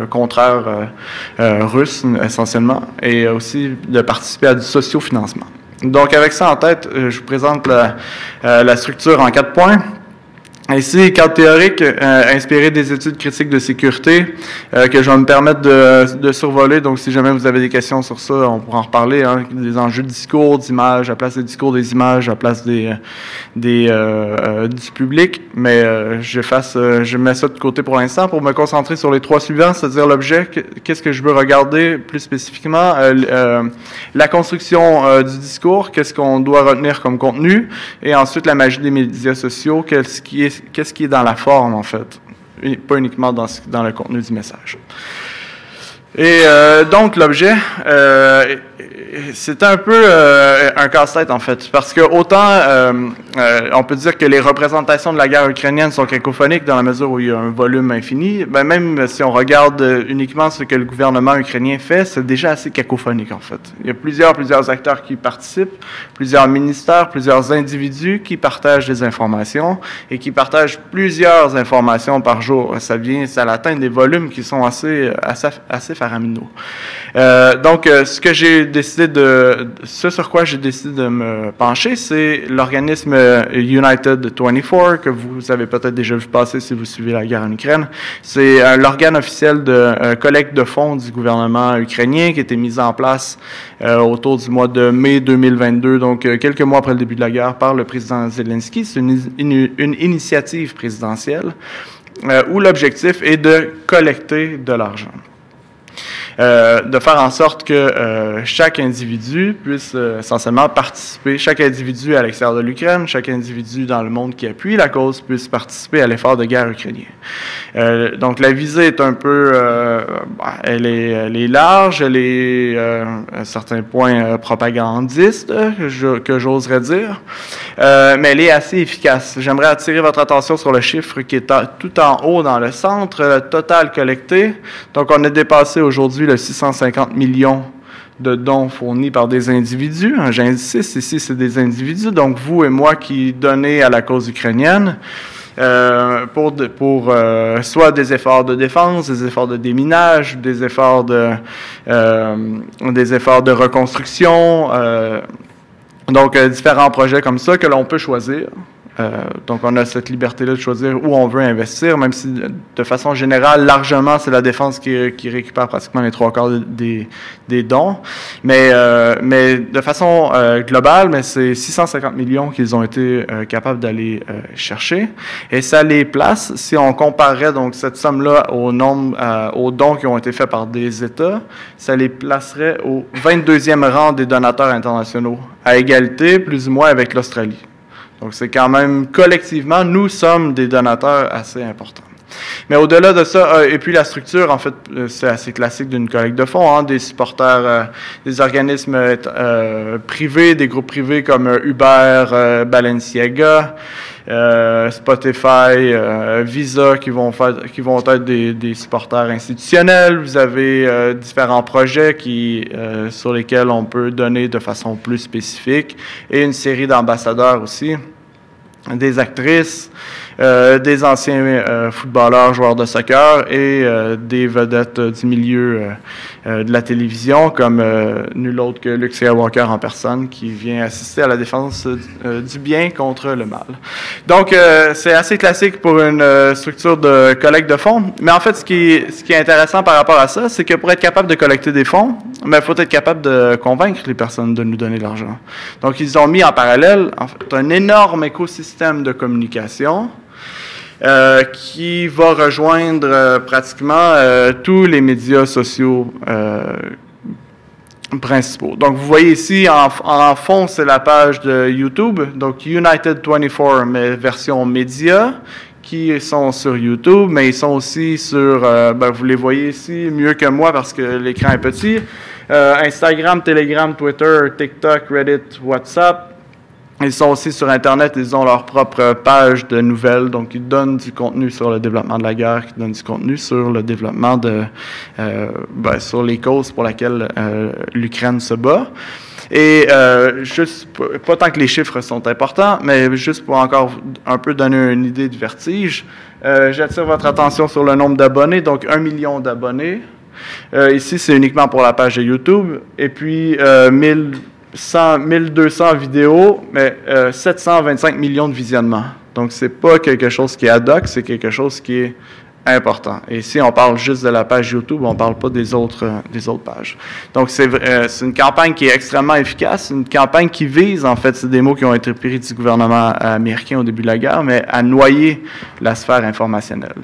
[SPEAKER 4] contraires russes essentiellement, et aussi de participer à du sociofinancement. Donc avec ça en tête, je vous présente la structure en 4 points. Ici, cadre théorique inspiré des études critiques de sécurité que je vais me permettre de survoler. Donc, si jamais vous avez des questions sur ça, on pourra en reparler. Des enjeux de discours, d'images, à place des discours, des images, à place du public. Mais je mets ça de côté pour l'instant pour me concentrer sur les 3 suivants, c'est-à-dire l'objet, qu'est-ce que je veux regarder plus spécifiquement, la construction du discours, qu'est-ce qu'on doit retenir comme contenu, et ensuite la magie des médias sociaux, qu'est-ce qui est dans la forme, en fait, pas uniquement dans le contenu du message. Et donc, l'objet, c'est un peu un casse-tête, en fait, parce que autant on peut dire que les représentations de la guerre ukrainienne sont cacophoniques dans la mesure où il y a un volume infini, même si on regarde uniquement ce que le gouvernement ukrainien fait, c'est déjà assez cacophonique, en fait. Il y a plusieurs acteurs qui participent, plusieurs ministères, plusieurs individus qui partagent des informations et qui partagent plusieurs informations par jour. Ça atteint des volumes qui sont assez faramineux. Donc, ce sur quoi j'ai décidé de me pencher, c'est l'organisme United 24, que vous avez peut-être déjà vu passer si vous suivez la guerre en Ukraine. C'est l'organe officiel de collecte de fonds du gouvernement ukrainien qui a été mis en place autour du mois de mai 2022, donc quelques mois après le début de la guerre, par le président Zelensky. C'est une initiative présidentielle où l'objectif est de collecter de l'argent. De faire en sorte que chaque individu puisse essentiellement participer, chaque individu à l'extérieur de l'Ukraine, chaque individu dans le monde qui appuie la cause puisse participer à l'effort de guerre ukrainien. Donc la visée est un peu, elle est large, elle est à certains points propagandiste, que j'oserais dire, mais elle est assez efficace. J'aimerais attirer votre attention sur le chiffre qui est tout en haut dans le centre, le total collecté. Donc on a dépassé aujourd'hui le 650 millions de dons fournis par des individus. J'insiste, ici, c'est des individus, donc vous et moi qui donnez à la cause ukrainienne pour soit des efforts de défense, des efforts de déminage, des efforts de reconstruction, donc différents projets comme ça que l'on peut choisir. Donc, on a cette liberté-là de choisir où on veut investir, même si, de façon générale, largement, c'est la défense qui récupère pratiquement les 3/4 des dons. Mais de façon globale, c'est 650 millions qu'ils ont été capables d'aller chercher. Et ça les place, si on comparait donc cette somme-là au nombre, aux dons qui ont été faits par des États, ça les placerait au 22e rang des donateurs internationaux, à égalité, plus ou moins, avec l'Australie. Donc, c'est quand même, collectivement, nous sommes des donateurs assez importants. Mais au-delà de ça, et puis la structure, en fait, c'est assez classique d'une collecte de fonds, hein, des supporters, des organismes privés, des groupes privés comme Uber, Balenciaga, Spotify, Visa qui vont être des supporters institutionnels. Vous avez différents projets sur lesquels on peut donner de façon plus spécifique, et une série d'ambassadeurs aussi, des actrices, des anciens footballeurs, joueurs de soccer et des vedettes du milieu de la télévision, comme nul autre que Luke Skywalker en personne, qui vient assister à la défense du bien contre le mal. Donc, c'est assez classique pour une structure de collecte de fonds. Mais en fait, ce qui est intéressant par rapport à ça, c'est que pour être capable de collecter des fonds, il faut être capable de convaincre les personnes de nous donner de l'argent. Donc, ils ont mis en parallèle un énorme écosystème de communication qui va rejoindre pratiquement tous les médias sociaux principaux. Donc, vous voyez ici, en fond, c'est la page de YouTube, donc United 24, mais version média, qui sont sur YouTube, mais ils sont aussi sur, vous les voyez ici mieux que moi parce que l'écran est petit, Instagram, Telegram, Twitter, TikTok, Reddit, WhatsApp. Ils sont aussi sur Internet, ils ont leur propre page de nouvelles, donc ils donnent du contenu sur le développement de la guerre, ils donnent du contenu sur le développement sur les causes pour lesquelles l'Ukraine se bat. Et juste, pas tant que les chiffres sont importants, mais juste pour encore un peu donner une idée de vertige, j'attire votre attention sur le nombre d'abonnés, donc 1 million d'abonnés. Ici, c'est uniquement pour la page de YouTube, et puis 1200 vidéos, mais 725 millions de visionnements. Donc, c'est pas quelque chose qui est ad hoc, c'est quelque chose qui est important. Et ici, on parle juste de la page YouTube, on ne parle pas des autres pages. Donc, c'est une campagne qui est extrêmement efficace, une campagne qui vise, en fait, c'est des mots qui ont été pris du gouvernement américain au début de la guerre, mais à noyer la sphère informationnelle.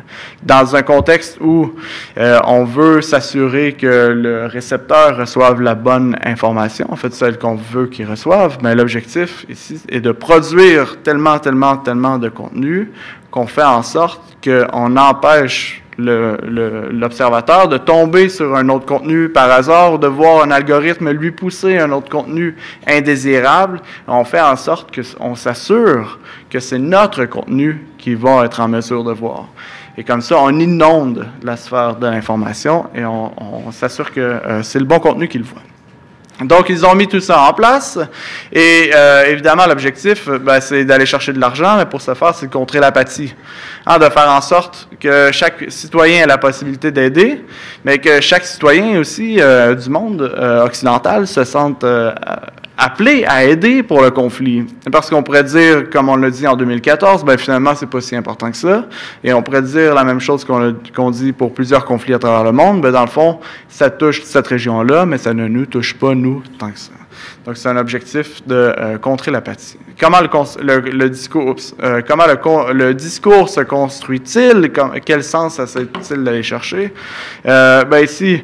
[SPEAKER 4] Dans un contexte où on veut s'assurer que le récepteur reçoive la bonne information, en fait, celle qu'on veut qu'il reçoive, mais l'objectif ici est de produire tellement de contenu qu'on fait en sorte qu'on empêche l'observateur de tomber sur un autre contenu par hasard, ou de voir un algorithme lui pousser un autre contenu indésirable. On fait en sorte qu'on s'assure que c'est notre contenu qu'ils vont être en mesure de voir. Et comme ça, on inonde la sphère de l'information et on s'assure que c'est le bon contenu qu'ils voient. Donc, ils ont mis tout ça en place et évidemment, l'objectif, c'est d'aller chercher de l'argent, mais pour ce faire, c'est de contrer l'apathie. De faire en sorte que chaque citoyen ait la possibilité d'aider, mais que chaque citoyen aussi du monde occidental se sente appelé à aider pour le conflit. Parce qu'on pourrait dire, comme on l'a dit en 2014, finalement, c'est pas si important que ça. Et on pourrait dire la même chose qu'on dit pour plusieurs conflits à travers le monde. Dans le fond, ça touche cette région-là, mais ça ne nous touche pas, nous, tant que ça. Donc, c'est un objectif de contrer l'apathie. Comment le discours se construit-il? Quel sens essaie-t-il d'aller chercher? Ici,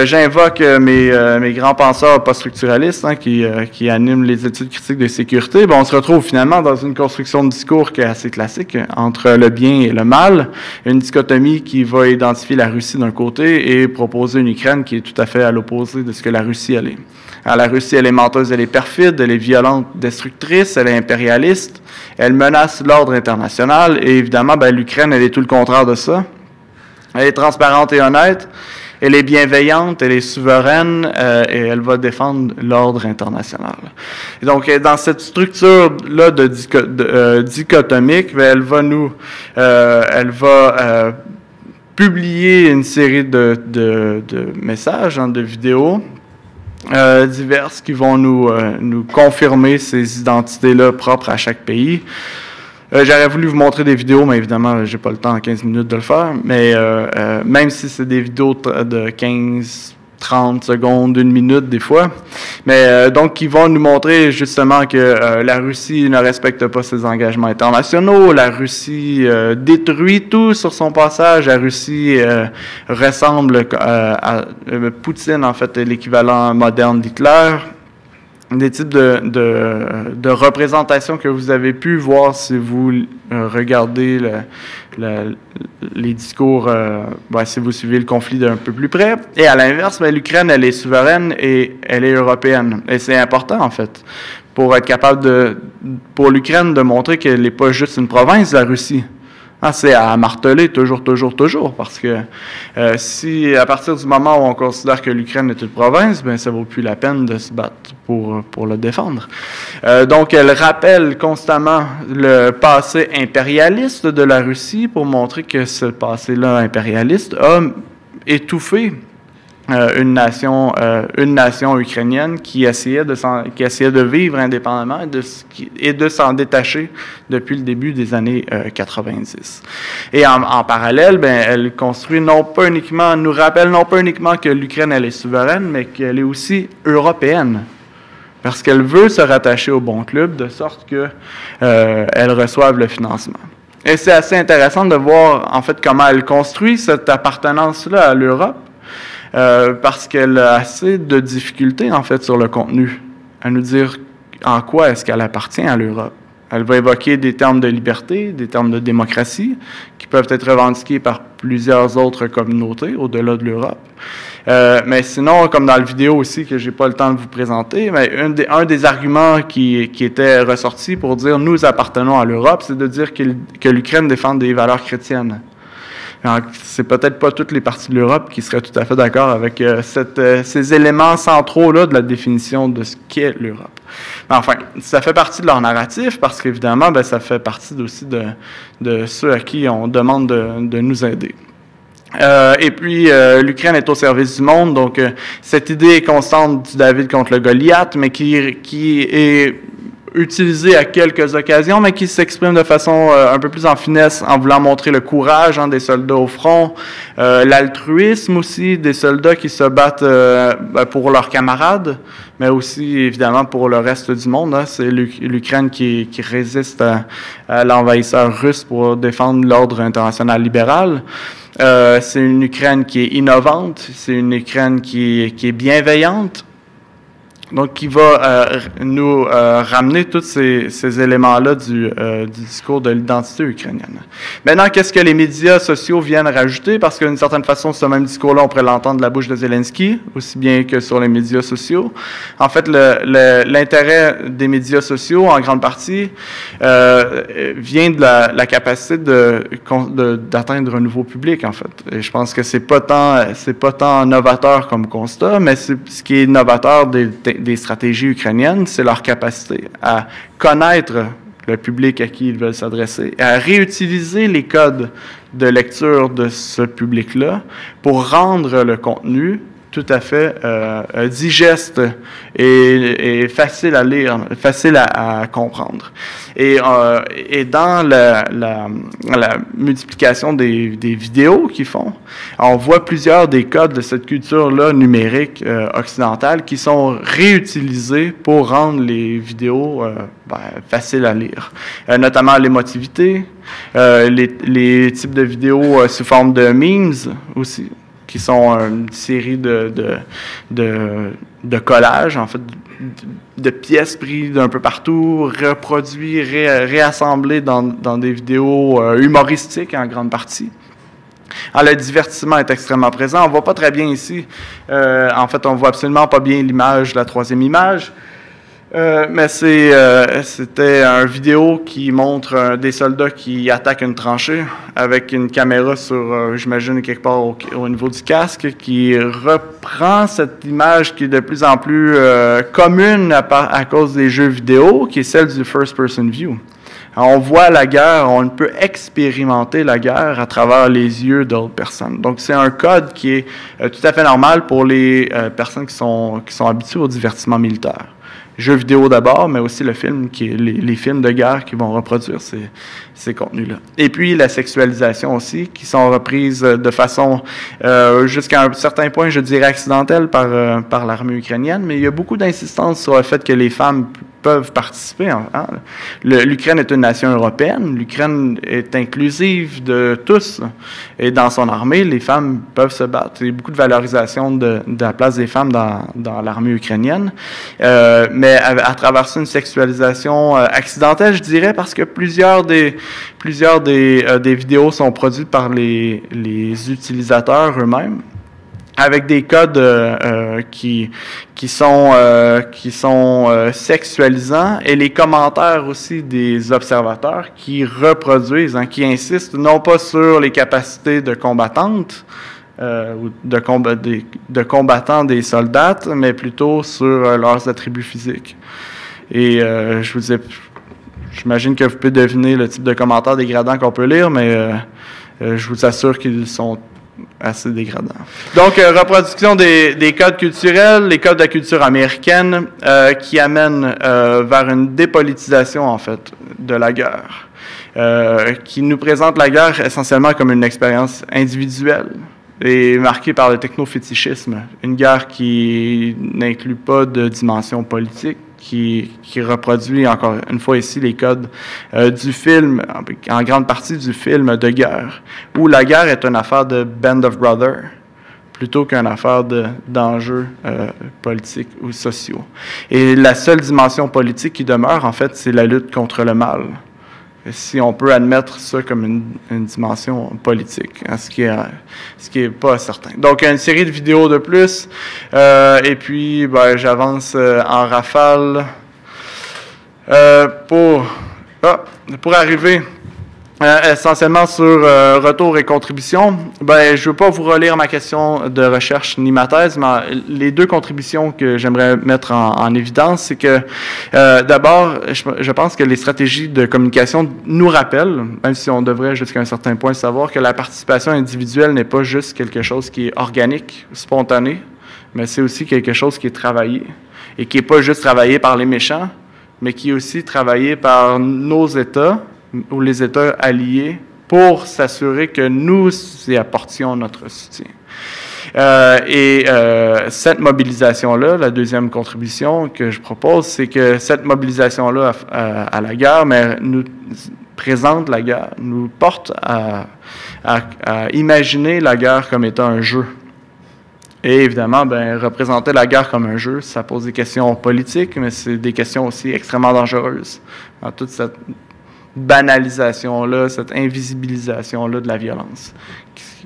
[SPEAKER 4] j'invoque mes grands penseurs post-structuralistes qui animent les études critiques de sécurité. On se retrouve finalement dans une construction de discours qui est assez classique entre le bien et le mal, une dichotomie qui va identifier la Russie d'un côté et proposer une Ukraine qui est tout à fait à l'opposé de ce que la Russie elle est. Alors, la Russie, elle est menteuse, elle est perfide, elle est violente, destructrice, elle est impérialiste, elle menace l'ordre international et évidemment, l'Ukraine, elle est tout le contraire de ça. Elle est transparente et honnête, elle est bienveillante, elle est souveraine et elle va défendre l'ordre international. Et donc, dans cette structure-là dichotomique, elle va publier une série de messages, de vidéos, diverses qui vont nous confirmer ces identités-là propres à chaque pays. J'aurais voulu vous montrer des vidéos, mais évidemment, j'ai pas le temps en 15 minutes de le faire. Mais même si c'est des vidéos de 15, 30 secondes, 1 minute des fois. Mais donc, ils vont nous montrer justement que la Russie ne respecte pas ses engagements internationaux. La Russie détruit tout sur son passage. La Russie ressemble à Poutine, en fait, l'équivalent moderne d'Hitler. Des types de représentations que vous avez pu voir si vous regardez les discours, si vous suivez le conflit d'un peu plus près. Et à l'inverse, l'Ukraine, elle est souveraine et elle est européenne. Et c'est important, en fait, pour être capable pour l'Ukraine de montrer qu'elle n'est pas juste une province, la Russie. C'est à marteler toujours, parce que si à partir du moment où on considère que l'Ukraine est une province, ça vaut plus la peine de se battre pour le défendre. Donc, elle rappelle constamment le passé impérialiste de la Russie pour montrer que ce passé-là impérialiste a étouffé une nation ukrainienne qui essayait de vivre indépendamment et de s'en détacher depuis le début des années 90. Et en parallèle, elle nous rappelle non pas uniquement que l'Ukraine elle est souveraine, mais qu'elle est aussi européenne. Parce qu'elle veut se rattacher au bon club de sorte que elle reçoive le financement. Et c'est assez intéressant de voir en fait comment elle construit cette appartenance-là à l'Europe. Parce qu'elle a assez de difficultés, en fait, sur le contenu, à nous dire en quoi est-ce qu'elle appartient à l'Europe. Elle va évoquer des termes de liberté, des termes de démocratie, qui peuvent être revendiqués par plusieurs autres communautés au-delà de l'Europe. Mais sinon, comme dans la vidéo aussi, que j'ai pas le temps de vous présenter, mais un des arguments qui était ressorti pour dire « nous appartenons à l'Europe », c'est de dire que l'Ukraine défend des valeurs chrétiennes. C'est peut-être pas toutes les parties de l'Europe qui seraient tout à fait d'accord avec ces éléments centraux-là de la définition de ce qu'est l'Europe. Mais enfin, ça fait partie de leur narratif parce qu'évidemment, ça fait partie aussi de ceux à qui on demande de nous aider. Et puis, l'Ukraine est au service du monde, donc cette idée constante du David contre le Goliath, mais qui est utilisé à quelques occasions, mais qui s'exprime de façon un peu plus en finesse en voulant montrer le courage des soldats au front, l'altruisme aussi des soldats qui se battent pour leurs camarades, mais aussi évidemment pour le reste du monde. C'est l'Ukraine qui résiste à l'envahisseur russe pour défendre l'ordre international libéral. C'est une Ukraine qui est innovante, c'est une Ukraine qui est bienveillante. Donc, qui va nous ramener tous ces éléments-là du discours de l'identité ukrainienne. Maintenant, qu'est-ce que les médias sociaux viennent rajouter? Parce qu'une certaine façon, ce même discours-là, on pourrait l'entendre de la bouche de Zelensky, aussi bien que sur les médias sociaux. En fait, l'intérêt des médias sociaux, en grande partie, vient de la capacité d'atteindre un nouveau public, en fait. Et je pense que c'est pas tant novateur comme constat, mais ce qui est novateur des stratégies ukrainiennes, c'est leur capacité à connaître le public à qui ils veulent s'adresser, et à réutiliser les codes de lecture de ce public-là pour rendre le contenu tout à fait digeste et facile à lire, facile à comprendre. Et dans la multiplication des vidéos qu'ils font, on voit plusieurs des codes de cette culture-là numérique occidentale qui sont réutilisés pour rendre les vidéos faciles à lire. Notamment l'émotivité, les types de vidéos sous forme de memes aussi, qui sont une série de collages, en fait, de pièces prises d'un peu partout, reproduits, réassemblés dans des vidéos humoristiques en grande partie. Alors, le divertissement est extrêmement présent. On ne voit pas très bien ici. En fait, on ne voit absolument pas bien l'image, la troisième image. Mais c'était une vidéo qui montre des soldats qui attaquent une tranchée avec une caméra sur, j'imagine, quelque part au niveau du casque, qui reprend cette image qui est de plus en plus commune à cause des jeux vidéo, qui est celle du first-person view. Alors, on voit la guerre, on peut expérimenter la guerre à travers les yeux d'autres personnes. Donc, c'est un code qui est tout à fait normal pour les personnes qui sont habituées au divertissement militaire. jeux vidéo d'abord, mais aussi le film, les films de guerre qui vont reproduire ces contenus-là. Et puis la sexualisation aussi, qui sont reprises de façon jusqu'à un certain point, je dirais accidentelle par l'armée ukrainienne, mais il y a beaucoup d'insistance sur le fait que les femmes peuvent participer. L'Ukraine est une nation européenne, l'Ukraine est inclusive de tous, et dans son armée, les femmes peuvent se battre. Il y a beaucoup de valorisation de la place des femmes dans l'armée ukrainienne, mais à travers ça, une sexualisation accidentelle, je dirais, parce que plusieurs des vidéos sont produites par les utilisateurs eux-mêmes, avec des codes qui sont sexualisants, et les commentaires aussi des observateurs qui reproduisent, qui insistent non pas sur les capacités de combattantes, ou de combattants des soldats, mais plutôt sur leurs attributs physiques. Et j'imagine que vous pouvez deviner le type de commentaires dégradants qu'on peut lire, mais je vous assure qu'ils sont assez dégradant. Donc, reproduction des codes culturels, les codes de la culture américaine, qui amènent vers une dépolitisation, en fait, de la guerre, qui nous présente la guerre essentiellement comme une expérience individuelle et marquée par le techno-fétichisme, une guerre qui n'inclut pas de dimension politique, qui reproduit encore une fois ici les codes du film, en grande partie du film de guerre, où la guerre est une affaire de band of brothers plutôt qu'une affaire d'enjeux politiques ou sociaux. Et la seule dimension politique qui demeure, en fait, c'est la lutte contre le mal. Si on peut admettre ça comme une dimension politique, ce qui est pas certain. Donc, une série de vidéos de plus, et puis j'avance en rafale pour arriver essentiellement sur retour et contribution. Je ne veux pas vous relire ma question de recherche ni ma thèse, mais les deux contributions que j'aimerais mettre en évidence, c'est que d'abord, je pense que les stratégies de communication nous rappellent, même si on devrait jusqu'à un certain point savoir que la participation individuelle n'est pas juste quelque chose qui est organique, spontané, mais c'est aussi quelque chose qui est travaillé, et qui n'est pas juste travaillé par les méchants, mais qui est aussi travaillé par nos États, ou les États alliés, pour s'assurer que nous y apportions notre soutien. Cette mobilisation-là, la deuxième contribution que je propose, c'est que cette mobilisation-là à la guerre, mais nous présente la guerre, nous porte à imaginer la guerre comme étant un jeu. Et évidemment, représenter la guerre comme un jeu, ça pose des questions politiques, mais c'est des questions aussi extrêmement dangereuses. Dans toute cette banalisation-là, cette invisibilisation-là de la violence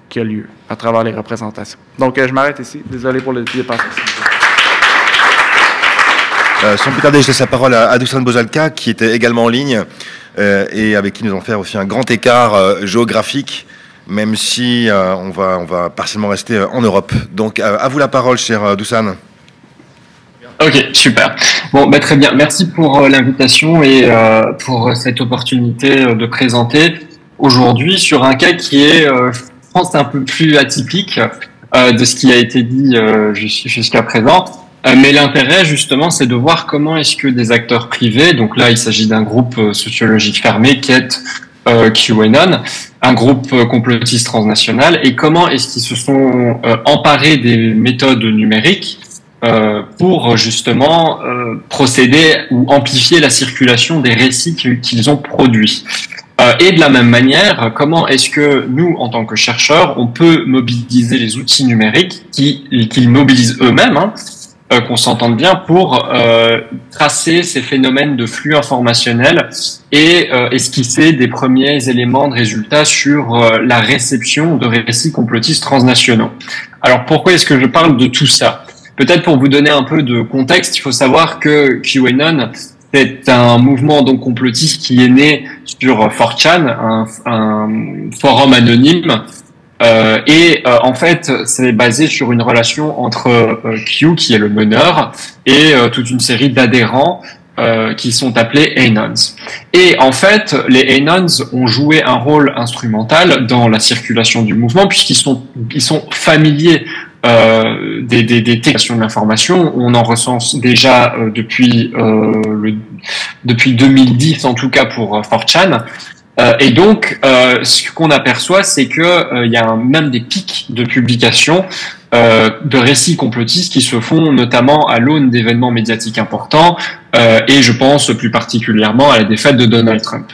[SPEAKER 4] qui a lieu à travers les représentations. Donc, je m'arrête ici. Désolé pour le dépassement.
[SPEAKER 1] Sans plus tarder, je laisse la parole à Dusan Bozalka, qui était également en ligne et avec qui nous allons faire aussi un grand écart géographique, même si on va partiellement rester en Europe. Donc, à vous la parole, cher Dusan.
[SPEAKER 5] Ok, super. Bon, très bien. Merci pour l'invitation et pour cette opportunité de présenter aujourd'hui sur un cas qui est, je pense, un peu plus atypique de ce qui a été dit jusqu'à présent. Mais l'intérêt, justement, c'est de voir comment est-ce que des acteurs privés, donc là, il s'agit d'un groupe sociologique fermé qui est QAnon, un groupe complotiste transnational, et comment est-ce qu'ils se sont emparés des méthodes numériques pour justement procéder ou amplifier la circulation des récits qu'ils ont produits. Et de la même manière, comment est-ce que nous, en tant que chercheurs, on peut mobiliser les outils numériques qu'ils mobilisent eux-mêmes, qu'on s'entende bien, pour tracer ces phénomènes de flux informationnels et esquisser des premiers éléments de résultats sur la réception de récits complotistes transnationaux. Alors pourquoi est-ce que je parle de tout ça ? Peut-être pour vous donner un peu de contexte, il faut savoir que QAnon, c'est un mouvement donc complotiste qui est né sur 4chan, un forum anonyme, en fait, c'est basé sur une relation entre Q, qui est le meneur, et toute une série d'adhérents qui sont appelés Anons. Et en fait, les Anons ont joué un rôle instrumental dans la circulation du mouvement puisqu'ils sont familiers des textes de l'information. On en recense déjà depuis 2010 en tout cas pour 4chan. Et donc, ce qu'on aperçoit, c'est que il y a même des pics de publication de récits complotistes qui se font notamment à l'aune d'événements médiatiques importants, et je pense plus particulièrement à la défaite de Donald Trump.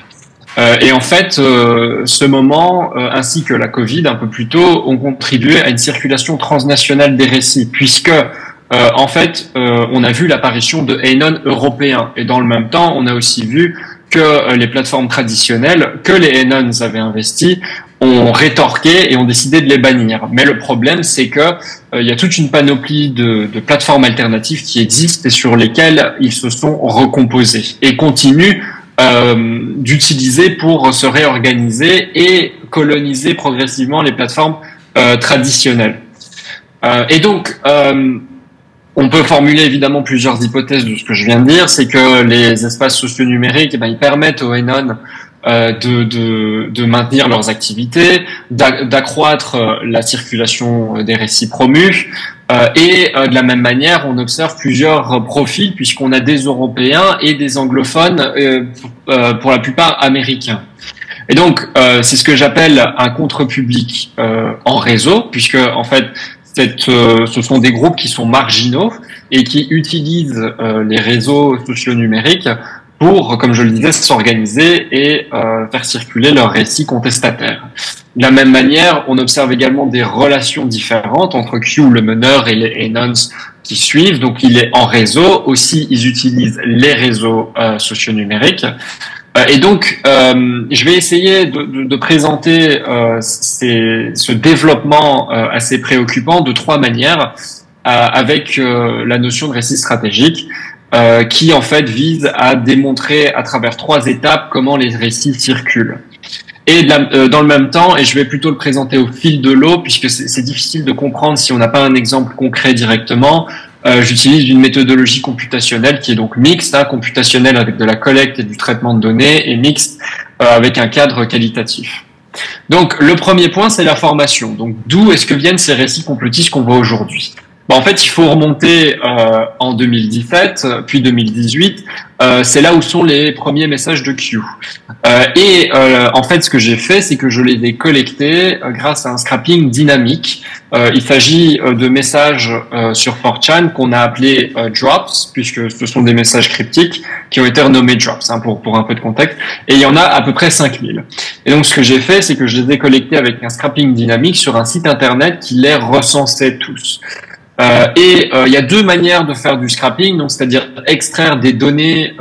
[SPEAKER 5] Et en fait, ce moment, ainsi que la Covid un peu plus tôt, ont contribué à une circulation transnationale des récits, puisque en fait, on a vu l'apparition de Anon européens, et dans le même temps, on a aussi vu que les plateformes traditionnelles que les Anons avaient investies ont rétorqué et ont décidé de les bannir. Mais le problème, c'est que il y a toute une panoplie de plateformes alternatives qui existent et sur lesquelles ils se sont recomposés et continuent d'utiliser pour se réorganiser et coloniser progressivement les plateformes traditionnelles. Et donc, on peut formuler évidemment plusieurs hypothèses de ce que je viens de dire. C'est que les espaces socio-numériques, ils permettent aux Anons de maintenir leurs activités, d'accroître la circulation des récits promus. Et de la même manière, on observe plusieurs profils puisqu'on a des Européens et des anglophones, pour la plupart américains. Et donc, c'est ce que j'appelle un contre-public en réseau, puisque en fait, ce sont des groupes qui sont marginaux et qui utilisent les réseaux sociaux numériques pour, comme je le disais, s'organiser et faire circuler leurs récits contestataires. De la même manière, on observe également des relations différentes entre Q, le meneur, et les Anons qui suivent. Donc, il est en réseau. Aussi, ils utilisent les réseaux sociaux numériques. Et donc, je vais essayer de présenter ce développement assez préoccupant de trois manières, avec la notion de récit stratégique, qui en fait vise à démontrer à travers trois étapes comment les récits circulent. Et dans le même temps, et je vais plutôt le présenter au fil de l'eau, puisque c'est difficile de comprendre si on n'a pas un exemple concret directement, j'utilise une méthodologie computationnelle qui est donc mixte, computationnelle avec de la collecte et du traitement de données, et mixte avec un cadre qualitatif. Donc le premier point, c'est la formation. Donc d'où est-ce que viennent ces récits complotistes qu'on voit aujourd'hui? En fait, il faut remonter en 2017, puis 2018. C'est là où sont les premiers messages de Q. En fait, ce que j'ai fait, c'est que je les ai collectés grâce à un scrapping dynamique. Il s'agit de messages sur 4chan qu'on a appelés drops, puisque ce sont des messages cryptiques qui ont été renommés drops, pour un peu de contexte. Et il y en a à peu près 5000. Et donc, ce que j'ai fait, c'est que je les ai collectés avec un scrapping dynamique sur un site internet qui les recensait tous. Il y a deux manières de faire du scrapping, donc c'est-à-dire extraire des données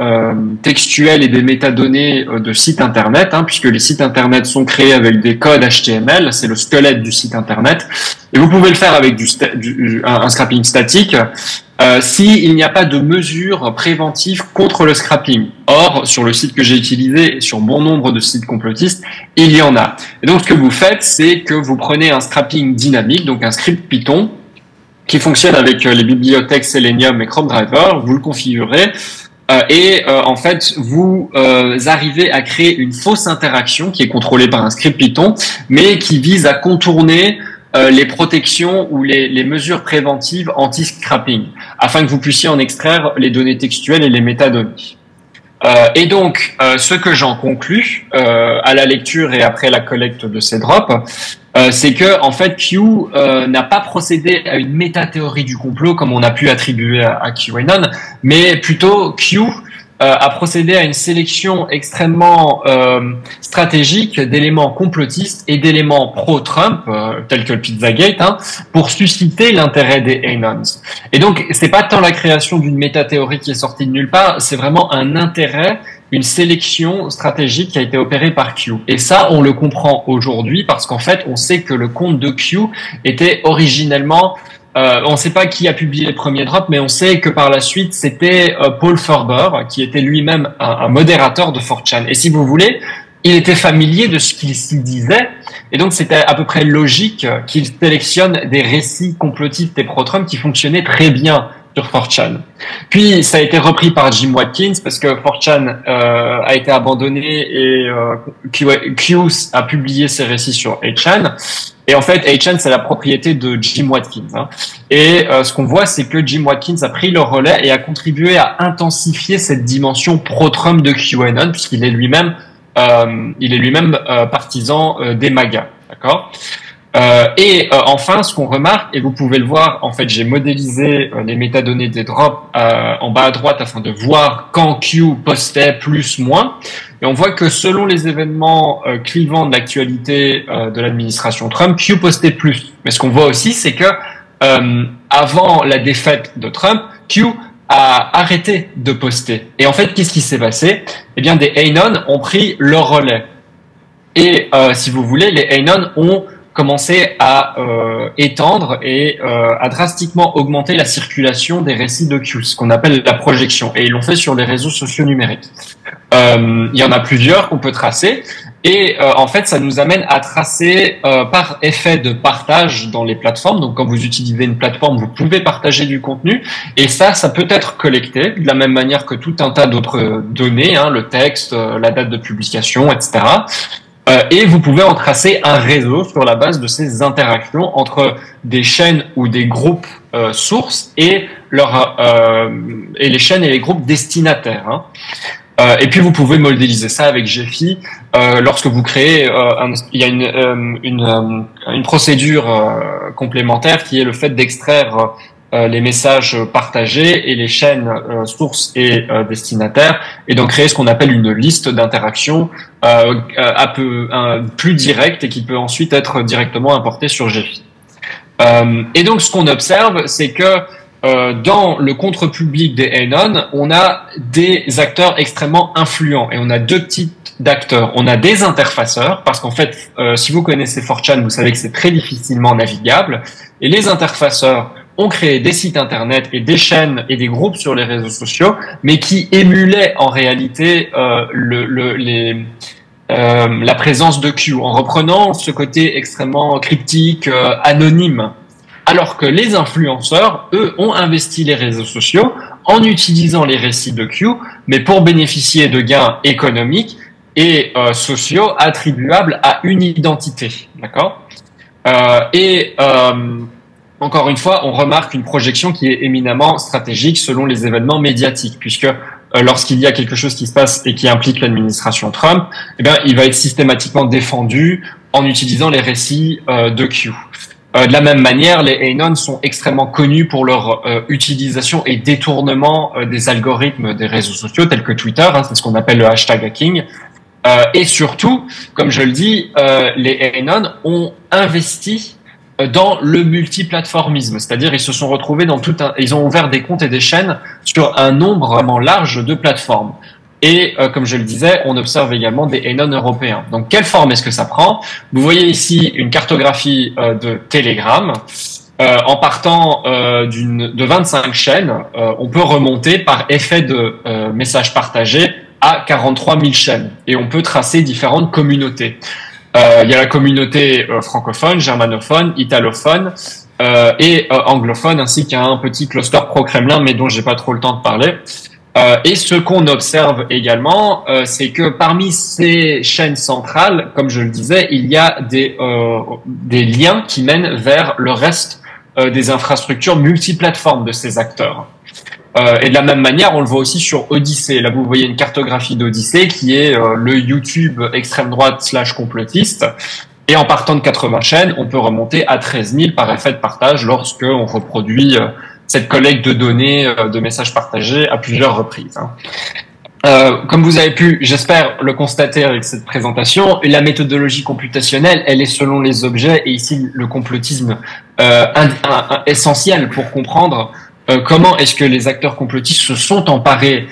[SPEAKER 5] textuelles et des métadonnées de sites internet, puisque les sites internet sont créés avec des codes HTML, c'est le squelette du site internet, et vous pouvez le faire avec un scrapping statique s'il n'y a pas de mesures préventives contre le scrapping. Or, sur le site que j'ai utilisé et sur bon nombre de sites complotistes, il y en a. Et donc ce que vous faites, c'est que vous prenez un scrapping dynamique, donc un script Python, qui fonctionne avec les bibliothèques Selenium et Chrome Driver, vous le configurez en fait vous arrivez à créer une fausse interaction qui est contrôlée par un script Python, mais qui vise à contourner les protections ou les mesures préventives anti-scrapping, afin que vous puissiez en extraire les données textuelles et les métadonnées. Et donc, ce que j'en conclus à la lecture et après la collecte de ces drops, c'est que en fait Q n'a pas procédé à une métathéorie du complot comme on a pu attribuer à QAnon, mais plutôt Q a procédé à une sélection extrêmement stratégique d'éléments complotistes et d'éléments pro-Trump, tels que le Pizzagate, pour susciter l'intérêt des Anons. Et donc, c'est pas tant la création d'une métathéorie qui est sortie de nulle part, c'est vraiment un intérêt, une sélection stratégique qui a été opérée par Q. Et ça, on le comprend aujourd'hui parce qu'en fait, on sait que le compte de Q était originellement... on ne sait pas qui a publié les premiers drops, mais on sait que par la suite, c'était Paul Ferber, qui était lui-même un modérateur de 4chan. Et si vous voulez, il était familier de ce qu'il s'y disait, et donc c'était à peu près logique qu'il sélectionne des récits complotistes et pro-Trump qui fonctionnaient très bien sur 4chan. Puis ça a été repris par Jim Watkins parce que 4chan a été abandonné et Q a publié ses récits sur 8chan. Et en fait, 8chan, c'est la propriété de Jim Watkins. Hein. Et ce qu'on voit, c'est que Jim Watkins a pris le relais et a contribué à intensifier cette dimension pro-Trump de QAnon, puisqu'il est lui-même partisan des MAGA. D'accord. Enfin, ce qu'on remarque, et vous pouvez le voir, en fait, j'ai modélisé les métadonnées des drops en bas à droite afin de voir quand Q postait plus, moins. Et on voit que selon les événements clivants de l'actualité de l'administration Trump, Q postait plus. Mais ce qu'on voit aussi, c'est que avant la défaite de Trump, Q a arrêté de poster. Et en fait, qu'est-ce qui s'est passé? Eh bien, des Anon ont pris leur relais. Et si vous voulez, les Anon ont commencé à étendre et à drastiquement augmenter la circulation des récits de Q, ce qu'on appelle la projection. Et ils l'ont fait sur les réseaux sociaux numériques. Il y en a plusieurs qu'on peut tracer. Et en fait, ça nous amène à tracer par effet de partage dans les plateformes. Donc, quand vous utilisez une plateforme, vous pouvez partager du contenu. Et ça peut être collecté de la même manière que tout un tas d'autres données, hein, le texte, la date de publication, etc. Et vous pouvez en tracer un réseau sur la base de ces interactions entre des chaînes ou des groupes sources et les chaînes et les groupes destinataires. Hein. Et puis vous pouvez modéliser ça avec Gephi. Lorsque vous créez, il y a une procédure complémentaire qui est le fait d'extraire les messages partagés et les chaînes sources et destinataires, et donc créer ce qu'on appelle une liste d'interactions plus directe et qui peut ensuite être directement importée sur Gephi. Et donc ce qu'on observe, c'est que dans le contre-public des Anon, on a des acteurs extrêmement influents et on a deux types d'acteurs. On a des interfaceurs, parce qu'en fait, si vous connaissez 4chan, vous savez que c'est très difficilement navigable, et les interfaceurs ont créé des sites internet et des chaînes et des groupes sur les réseaux sociaux, mais qui émulaient en réalité la présence de Q, en reprenant ce côté extrêmement cryptique, anonyme. Alors que les influenceurs, eux, ont investi les réseaux sociaux en utilisant les récits de Q, mais pour bénéficier de gains économiques et sociaux attribuables à une identité. D'accord ? Encore une fois, on remarque une projection qui est éminemment stratégique selon les événements médiatiques, puisque lorsqu'il y a quelque chose qui se passe et qui implique l'administration Trump, eh bien, il va être systématiquement défendu en utilisant les récits de Q. De la même manière, les Anon sont extrêmement connus pour leur utilisation et détournement des algorithmes des réseaux sociaux tels que Twitter, hein, c'est ce qu'on appelle le hashtag hacking. Et surtout, comme je le dis, les Anon ont investi dans le multiplateformisme, c'est-à-dire ils se sont retrouvés ils ont ouvert des comptes et des chaînes sur un nombre vraiment large de plateformes. Et comme je le disais, on observe également des Anon européens. Donc quelle forme est-ce que ça prend? Vous voyez ici une cartographie de Telegram. En partant de 25 chaînes, on peut remonter par effet de messages partagés à 43 000 chaînes. Et on peut tracer différentes communautés. Il y a la communauté francophone, germanophone, italophone et anglophone, ainsi qu'un petit cluster pro-Kremlin, mais dont j'ai pas trop le temps de parler. Et ce qu'on observe également, c'est que parmi ces chaînes centrales, comme je le disais, il y a des liens qui mènent vers le reste des infrastructures multiplateformes de ces acteurs. Et de la même manière, on le voit aussi sur Odyssée. Là, vous voyez une cartographie d'Odyssée qui est le YouTube extrême droite / complotiste. Et en partant de 80 chaînes, on peut remonter à 13 000 par effet de partage lorsque on reproduit cette collecte de données, de messages partagés à plusieurs reprises. Comme vous avez pu, j'espère, le constater avec cette présentation, la méthodologie computationnelle, elle est selon les objets, et ici le complotisme essentiel pour comprendre comment est-ce que les acteurs complotistes se sont emparés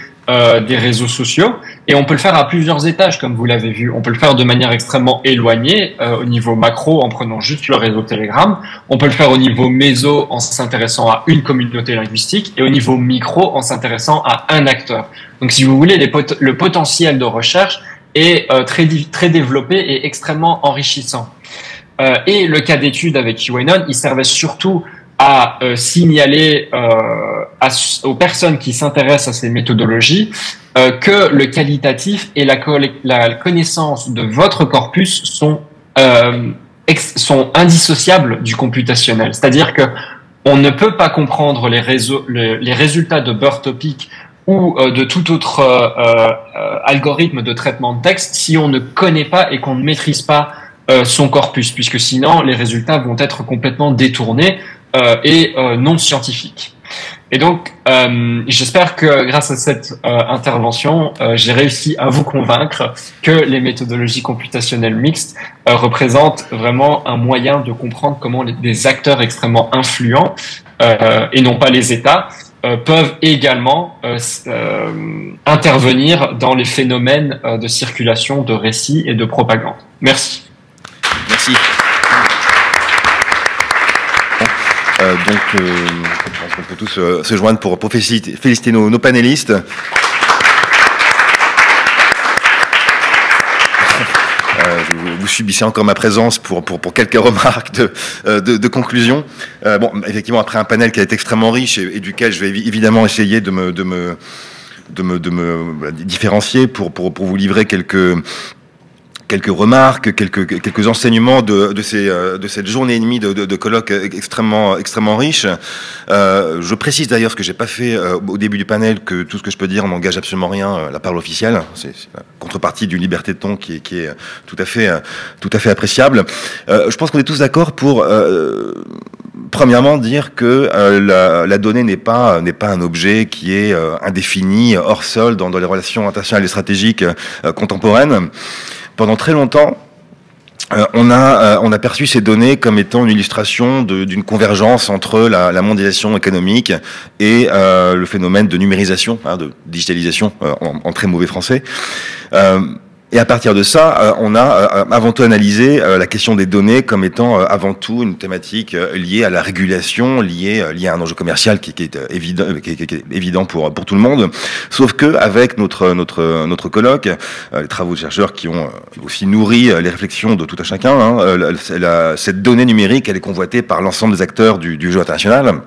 [SPEAKER 5] des réseaux sociaux, et on peut le faire à plusieurs étages, comme vous l'avez vu. On peut le faire de manière extrêmement éloignée, au niveau macro, en prenant juste le réseau Telegram. On peut le faire au niveau méso, en s'intéressant à une communauté linguistique, et au niveau micro, en s'intéressant à un acteur. Donc, si vous voulez, le potentiel de recherche est très développé et extrêmement enrichissant. Et le cas d'étude avec QAnon, il servait surtout à signaler aux personnes qui s'intéressent à ces méthodologies que le qualitatif et la connaissance de votre corpus sont indissociables du computationnel. C'est-à-dire que on ne peut pas comprendre les résultats de Bird Topic ou de tout autre algorithme de traitement de texte si on ne connaît pas et qu'on ne maîtrise pas son corpus, puisque sinon les résultats vont être complètement détournés et non scientifiques. Et donc, j'espère que grâce à cette intervention, j'ai réussi à vous convaincre que les méthodologies computationnelles mixtes représentent vraiment un moyen de comprendre comment des acteurs extrêmement influents, et non pas les États, peuvent également intervenir dans les phénomènes de circulation de récits et de propagande. Merci.
[SPEAKER 1] Merci. Donc, je pense qu'on peut tous se joindre pour féliciter nos panélistes. Vous subissez encore ma présence pour quelques remarques de conclusion. Bon, effectivement, après un panel qui a été extrêmement riche et duquel je vais évidemment essayer de me différencier pour vous livrer quelques remarques, quelques enseignements de cette journée et demie de colloques extrêmement riche. Je précise d'ailleurs ce que j'ai pas fait au début du panel, que tout ce que je peux dire n'engage absolument rien la parole officielle. C'est la contrepartie d'une liberté de ton qui est tout à fait appréciable. Je pense qu'on est tous d'accord pour premièrement dire que la donnée n'est pas un objet qui est indéfini, hors sol dans les relations internationales et stratégiques contemporaines. Pendant très longtemps, on a perçu ces données comme étant une illustration d'une convergence entre la mondialisation économique et le phénomène de numérisation, de digitalisation en très mauvais français. Et à partir de ça, on a avant tout analysé la question des données comme étant avant tout une thématique liée à la régulation, liée à un enjeu commercial qui est évident pour tout le monde. Sauf que avec notre colloque, les travaux de chercheurs qui ont aussi nourri les réflexions de tout un chacun, cette donnée numérique, elle est convoitée par l'ensemble des acteurs du jeu international.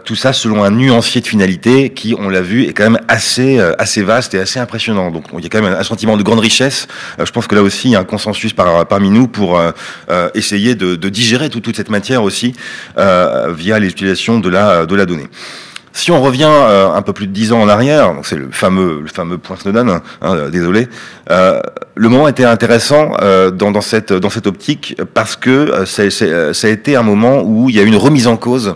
[SPEAKER 1] Tout ça selon un nuancier de finalité qui, on l'a vu, est quand même assez vaste et assez impressionnant. Donc il y a quand même un sentiment de grande richesse. Je pense que là aussi il y a un consensus parmi nous pour essayer de digérer toute cette matière aussi via l'utilisation de la donnée. Si on revient un peu plus de 10 ans en arrière, donc c'est le fameux point Snowden, désolé, le moment était intéressant dans cette optique parce que ça a été un moment où il y a eu une remise en cause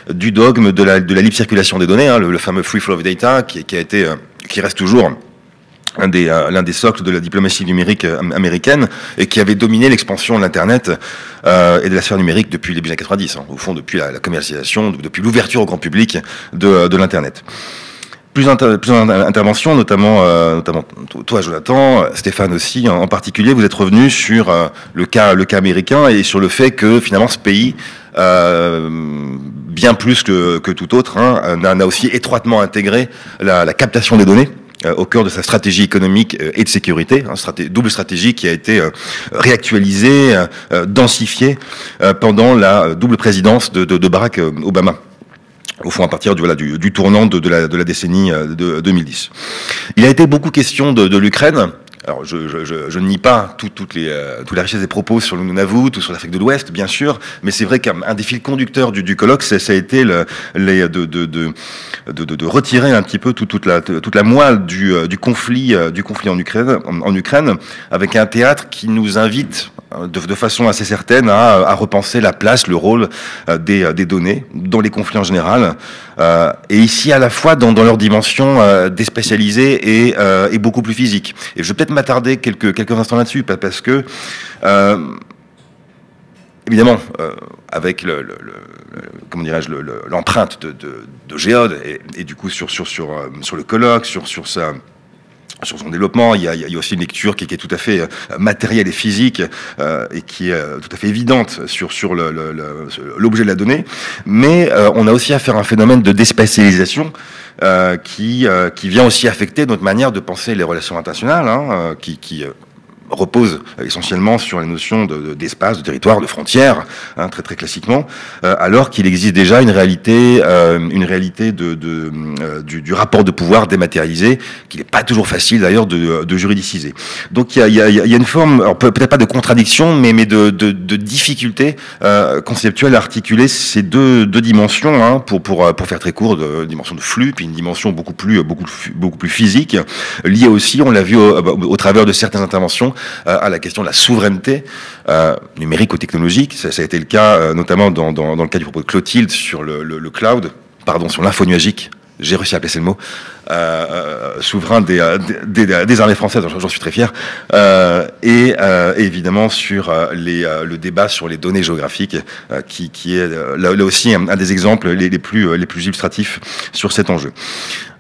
[SPEAKER 1] du dogme de la libre circulation des données, le fameux free flow of data qui reste toujours l'un des socles de la diplomatie numérique américaine et qui avait dominé l'expansion de l'Internet et de la sphère numérique depuis les début des années 90, au fond depuis la commercialisation, depuis l'ouverture au grand public de l'Internet. Plusieurs interventions, notamment toi Jonathan, Stéphane aussi en particulier, vous êtes revenus sur le cas américain et sur le fait que finalement ce pays bien plus que tout autre, n'a aussi étroitement intégré la captation des données au cœur de sa stratégie économique et de sécurité, double stratégie qui a été réactualisée, densifiée pendant la double présidence de Barack Obama. Au fond, à partir du tournant de la décennie de 2010. Il a été beaucoup question de l'Ukraine. Alors, je ne nie pas toute la richesse des propos sur le Nunavut ou sur l'Afrique de l'Ouest, bien sûr, mais c'est vrai qu'un des fils conducteurs du colloque, ça a été de retirer un petit peu toute la moelle du conflit en Ukraine, avec un théâtre qui nous invite de façon assez certaine à repenser la place, le rôle des données dans les conflits en général, et ici à la fois dans leur dimension déspécialisée et beaucoup plus physique. Et je vais peut-être m'attarder quelques instants là-dessus, parce que évidemment avec comment dirais-je l'empreinte de Géode et du coup sur le colloque, sur son développement, il y a aussi une lecture qui est tout à fait matérielle et phisique et qui est tout à fait évidente sur l'objet de la donnée. Mais on a aussi affaire à un phénomène de déspatialisation qui vient aussi affecter notre manière de penser les relations internationales, qui repose essentiellement sur la notion d'espace, de territoire, de frontières, hein, très classiquement, alors qu'il existe déjà une réalité du rapport de pouvoir dématérialisé, qu'il n'est pas toujours facile d'ailleurs de juridiciser. Donc il y a une forme, peut-être pas de contradiction, mais de difficulté conceptuelle à articuler ces deux dimensions, hein, pour faire très court, de dimension de flux, puis une dimension beaucoup plus physique, liée aussi, on l'a vu au travers de certaines interventions, à la question de la souveraineté numérique ou technologique. Ça a été le cas notamment dans le cas du propos de Clotilde sur le cloud, sur l'info nuagique. J'ai réussi à placer le mot, souverain des armées françaises, j'en suis très fier, et évidemment sur le débat sur les données géographiques, qui est là aussi un des exemples les plus illustratifs sur cet enjeu.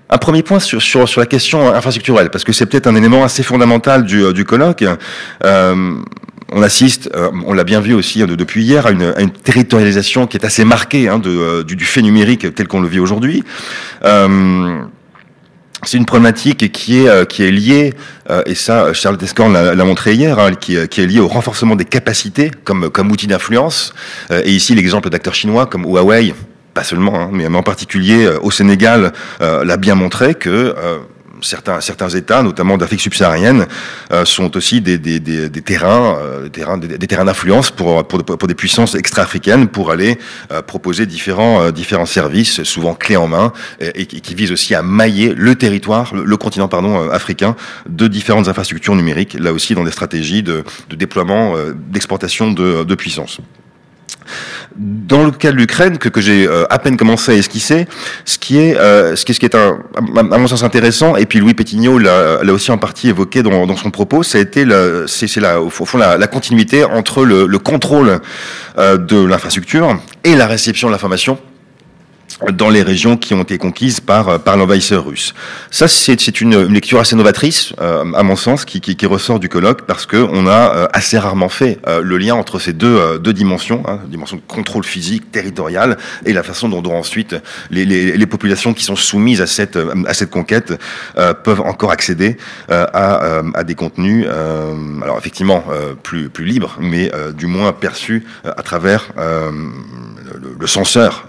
[SPEAKER 1] Un premier point sur la question infrastructurelle, parce que c'est peut-être un élément assez fondamental du colloque. On assiste, on l'a bien vu aussi depuis hier, à une territorialisation qui est assez marquée, hein, du fait numérique tel qu'on le vit aujourd'hui. C'est une problématique qui est liée, et ça Charles Descorn l'a montré hier, hein, qui est liée au renforcement des capacités comme outil d'influence. Et ici l'exemple d'acteurs chinois comme Huawei, pas seulement, hein, mais en particulier au Sénégal, l'a bien montré que certains États, notamment d'Afrique subsaharienne, sont aussi des terrains d'influence pour des puissances extra-africaines pour aller proposer différents services, souvent clés en main, et qui visent aussi à mailler le territoire, le continent africain, de différentes infrastructures numériques, là aussi dans des stratégies de déploiement, d'exportation de puissance. Dans le cas de l'Ukraine, que j'ai à peine commencé à esquisser, ce qui est à mon sens intéressant, et puis Louis Pétignot l'a aussi en partie évoqué dans son propos, ça a été au fond la continuité entre le contrôle de l'infrastructure et la réception de l'information dans les régions qui ont été conquises par l'envahisseur russe. Ça, c'est une lecture assez novatrice, à mon sens, qui ressort du colloque, parce que on a assez rarement fait le lien entre ces deux dimensions, hein, dimension de contrôle physique, territorial, et la façon dont ensuite les populations qui sont soumises à cette conquête peuvent encore accéder à des contenus, alors effectivement plus libres, mais du moins perçus à travers le censeur,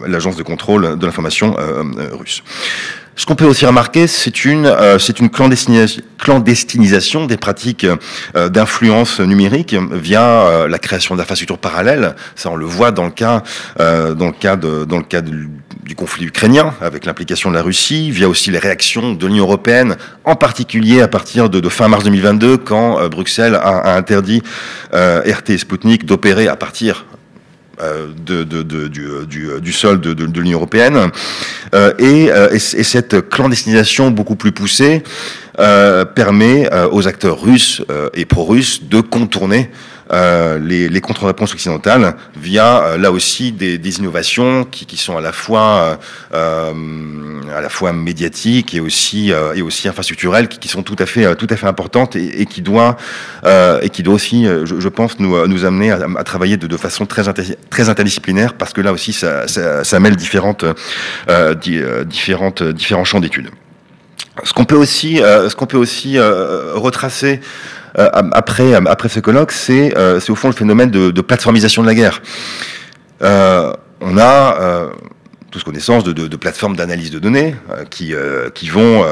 [SPEAKER 1] l'agence de contrôle de l'information russe. Ce qu'on peut aussi remarquer, c'est une clandestinisation des pratiques d'influence numérique via la création d'infrastructures parallèles. Ça, on le voit dans le cas du conflit ukrainien, avec l'implication de la Russie, via aussi les réactions de l'Union européenne, en particulier à partir de fin mars 2022, quand Bruxelles a interdit RT et Sputnik d'opérer à partir du sol de l'Union européenne, et cette clandestinisation beaucoup plus poussée permet aux acteurs russes et pro-russes de contourner les contre-réponses occidentales via là aussi des innovations qui sont à la fois médiatiques et aussi infrastructurelles, qui sont tout à fait importantes et qui doit aussi, je pense, nous amener à travailler de façon très interdisciplinaire, parce que là aussi ça mêle différents champs d'études. Ce qu'on peut aussi retracer après ce colloque, c'est au fond le phénomène de plateformisation de la guerre. On a tous connaissance de plateformes d'analyse de données qui vont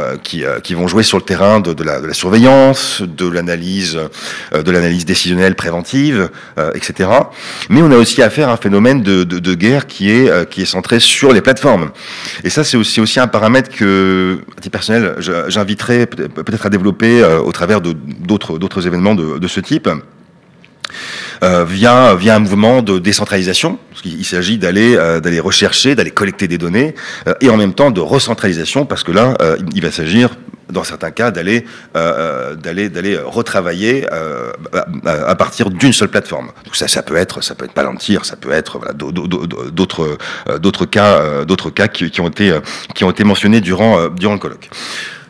[SPEAKER 1] jouer sur le terrain de la surveillance, de l'analyse décisionnelle préventive, etc. Mais on a aussi affaire à un phénomène de guerre qui est centré sur les plateformes. Et ça, c'est aussi un paramètre que, à titre personnel, j'inviterais peut-être à développer au travers d'autres événements de ce type. Via un mouvement de décentralisation, parce qu'il s'agit d'aller rechercher, d'aller collecter des données, et en même temps de recentralisation, parce que là, il va s'agir, dans certains cas, d'aller retravailler à partir d'une seule plateforme. Donc ça peut être Palantir, ça peut être d'autres cas qui ont été mentionnés durant le colloque.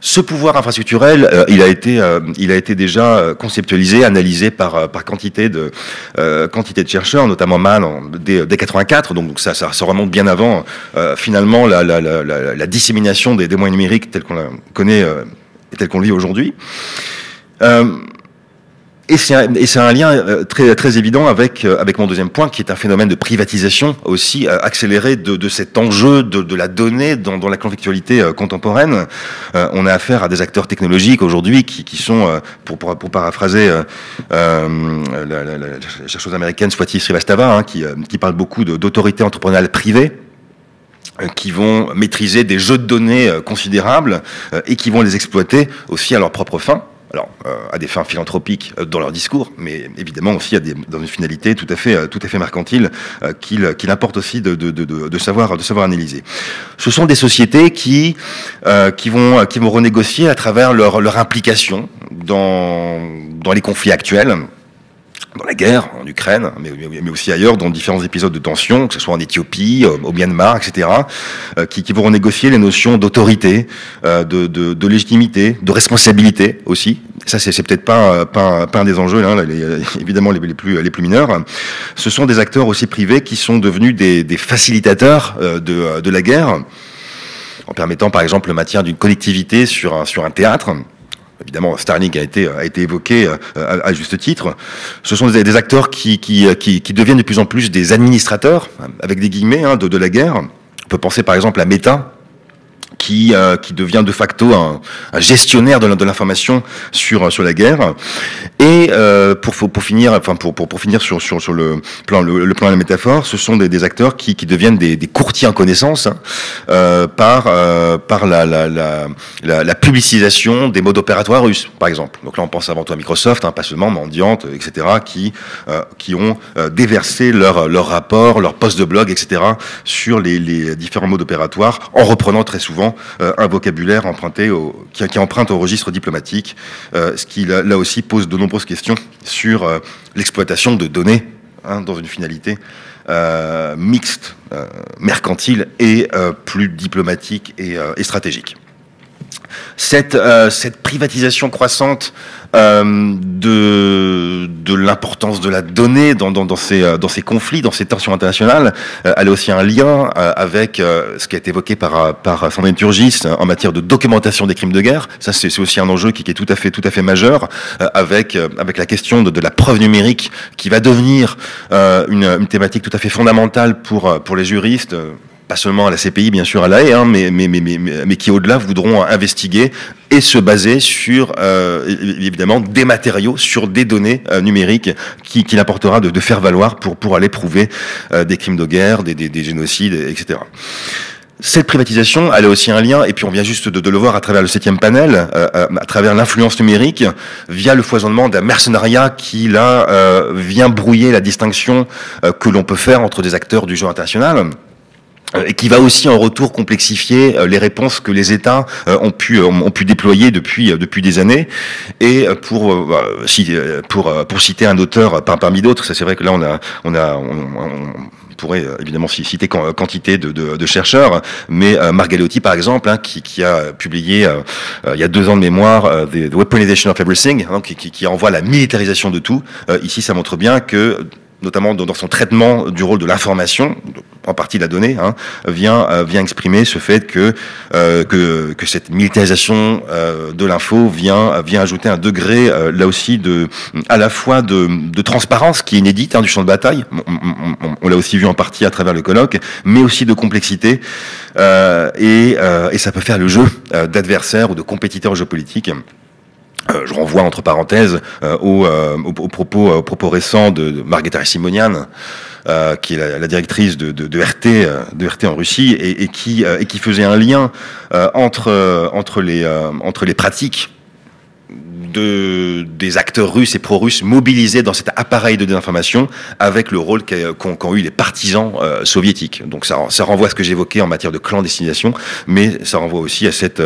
[SPEAKER 1] Ce pouvoir infrastructurel, il a été déjà conceptualisé, analysé par quantité de chercheurs, notamment Mann dès 84. Donc ça remonte bien avant finalement la dissémination des moyens numériques tels qu'on la connaît et tels qu'on le vit aujourd'hui. Et c'est un lien très évident avec mon deuxième point, qui est un phénomène de privatisation aussi accéléré de cet enjeu de la donnée dans la conflictualité contemporaine. On a affaire à des acteurs technologiques aujourd'hui qui sont, pour paraphraser la chercheuse américaine Swati Srivastava, qui parle beaucoup d'autorité entrepreneuriale privée, qui vont maîtriser des jeux de données considérables et qui vont les exploiter aussi à leurs propres fins. Alors, à des fins philanthropiques dans leur discours, mais évidemment aussi dans une finalité tout à fait mercantile qu'il importe aussi de savoir analyser. Ce sont des sociétés qui vont renégocier à travers leur implication dans les conflits actuels, dans la guerre en Ukraine, mais aussi ailleurs, dans différents épisodes de tension, que ce soit en Éthiopie, au Myanmar, etc., qui vont renégocier les notions d'autorité, de légitimité, de responsabilité aussi. Ça, c'est peut-être pas un des enjeux, là, évidemment les plus mineurs. Ce sont des acteurs aussi privés qui sont devenus des facilitateurs de la guerre, en permettant par exemple le maintien d'une connectivité sur un théâtre. Évidemment, Starlink a été évoqué à juste titre. Ce sont des acteurs qui deviennent de plus en plus des administrateurs, avec des guillemets, de la guerre. On peut penser par exemple à Meta, qui devient de facto un gestionnaire de l'information sur la guerre. Et pour finir sur le plan de la métaphore, ce sont des acteurs qui deviennent des courtiers en connaissance par la publicisation des modes opératoires russes, par exemple. Donc là, on pense avant tout à Microsoft, pas seulement, mais Mandiant, etc., qui ont déversé leur rapport, leur post de blog, etc., sur les différents modes opératoires, en reprenant très souvent un vocabulaire qui emprunte au registre diplomatique, ce qui là aussi pose de nombreuses questions sur l'exploitation de données dans une finalité mixte, mercantile et plus diplomatique et stratégique. Cette privatisation croissante de l'importance de la donnée dans ces conflits, dans ces tensions internationales, elle a aussi un lien avec ce qui a été évoqué par Sandrine Turgis en matière de documentation des crimes de guerre. Ça, c'est aussi un enjeu qui est tout à fait majeur, avec la question de la preuve numérique qui va devenir une thématique tout à fait fondamentale pour les juristes. Pas seulement à la CPI, bien sûr, à la Haye, mais qui au-delà voudront investiguer et se baser sur, évidemment, des matériaux, sur des données numériques qu'il importera de faire valoir pour aller prouver des crimes de guerre, des génocides, etc. Cette privatisation, elle a aussi un lien, et puis on vient juste de le voir à travers le 7e panel, à travers l'influence numérique, via le foisonnement d'un mercenariat qui, là, vient brouiller la distinction que l'on peut faire entre des acteurs du jeu international, et qui va aussi en retour complexifier les réponses que les États ont pu déployer depuis des années. Et pour citer un auteur parmi d'autres, ça c'est vrai que là on pourrait évidemment citer quantité de chercheurs, mais Margalotti par exemple, qui a publié il y a 2 ans de mémoire The Weaponization of Everything, qui envoie la militarisation de tout. Ici, ça montre bien que, notamment dans son traitement du rôle de l'information, en partie de la donnée, vient exprimer ce fait que cette militarisation de l'info vient ajouter un degré là aussi à la fois de transparence qui est inédite du champ de bataille. On l'a aussi vu en partie à travers le colloque, mais aussi de complexité et ça peut faire le jeu d'adversaires ou de compétiteurs géopolitiques. Je renvoie entre parenthèses aux propos récents de Margherita Simonian, qui est la directrice de RT en Russie, et qui faisait un lien entre les pratiques des acteurs russes et pro-russes mobilisés dans cet appareil de désinformation avec le rôle qu'ont eu les partisans soviétiques. Donc ça renvoie à ce que j'évoquais en matière de clandestinisation, mais ça renvoie aussi à cette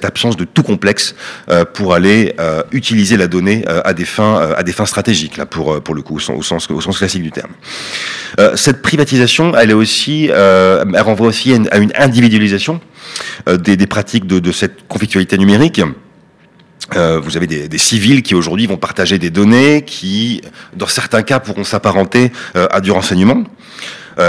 [SPEAKER 1] absence de tout complexe pour aller utiliser la donnée à des fins stratégiques, là pour le coup, au sens classique du terme. Cette privatisation, elle renvoie aussi à une individualisation des pratiques de cette conflictualité numérique. Vous avez des civils qui aujourd'hui vont partager des données qui, dans certains cas, pourront s'apparenter à du renseignement.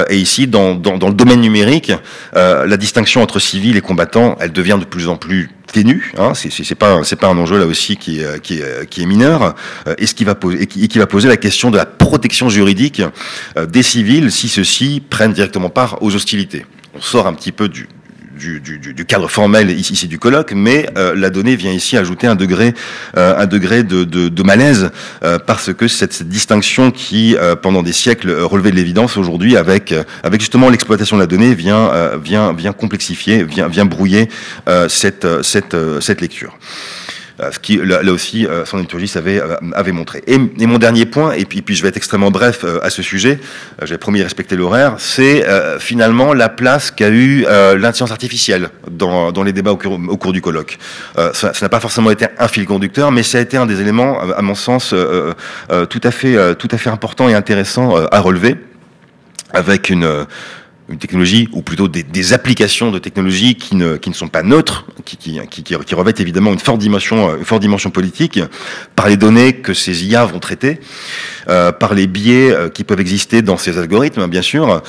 [SPEAKER 1] Et ici, dans le domaine numérique, la distinction entre civils et combattants, elle devient de plus en plus ténue. Hein, c'est pas un enjeu là aussi qui est mineur. Et qui va poser la question de la protection juridique des civils si ceux-ci prennent directement part aux hostilités. On sort un petit peu du cadre formel ici du colloque, mais la donnée vient ici ajouter un degré de malaise parce que cette distinction qui pendant des siècles relevait de l'évidence aujourd'hui avec justement l'exploitation de la donnée vient complexifier, vient brouiller cette lecture. Ce qui, là aussi, son liturgie avait montré. Et mon dernier point, et puis je vais être extrêmement bref à ce sujet, j'avais promis de respecter l'horaire, c'est finalement la place qu'a eu l'intelligence artificielle dans les débats au cours du colloque. Ça n'a pas forcément été un fil conducteur, mais ça a été un des éléments, à mon sens, tout à fait important et intéressant à relever, avec une technologie, ou plutôt des applications de technologie qui ne sont pas neutres, qui revêtent évidemment une forte dimension politique, par les données que ces IA vont traiter, par les biais qui peuvent exister dans ces algorithmes, bien sûr,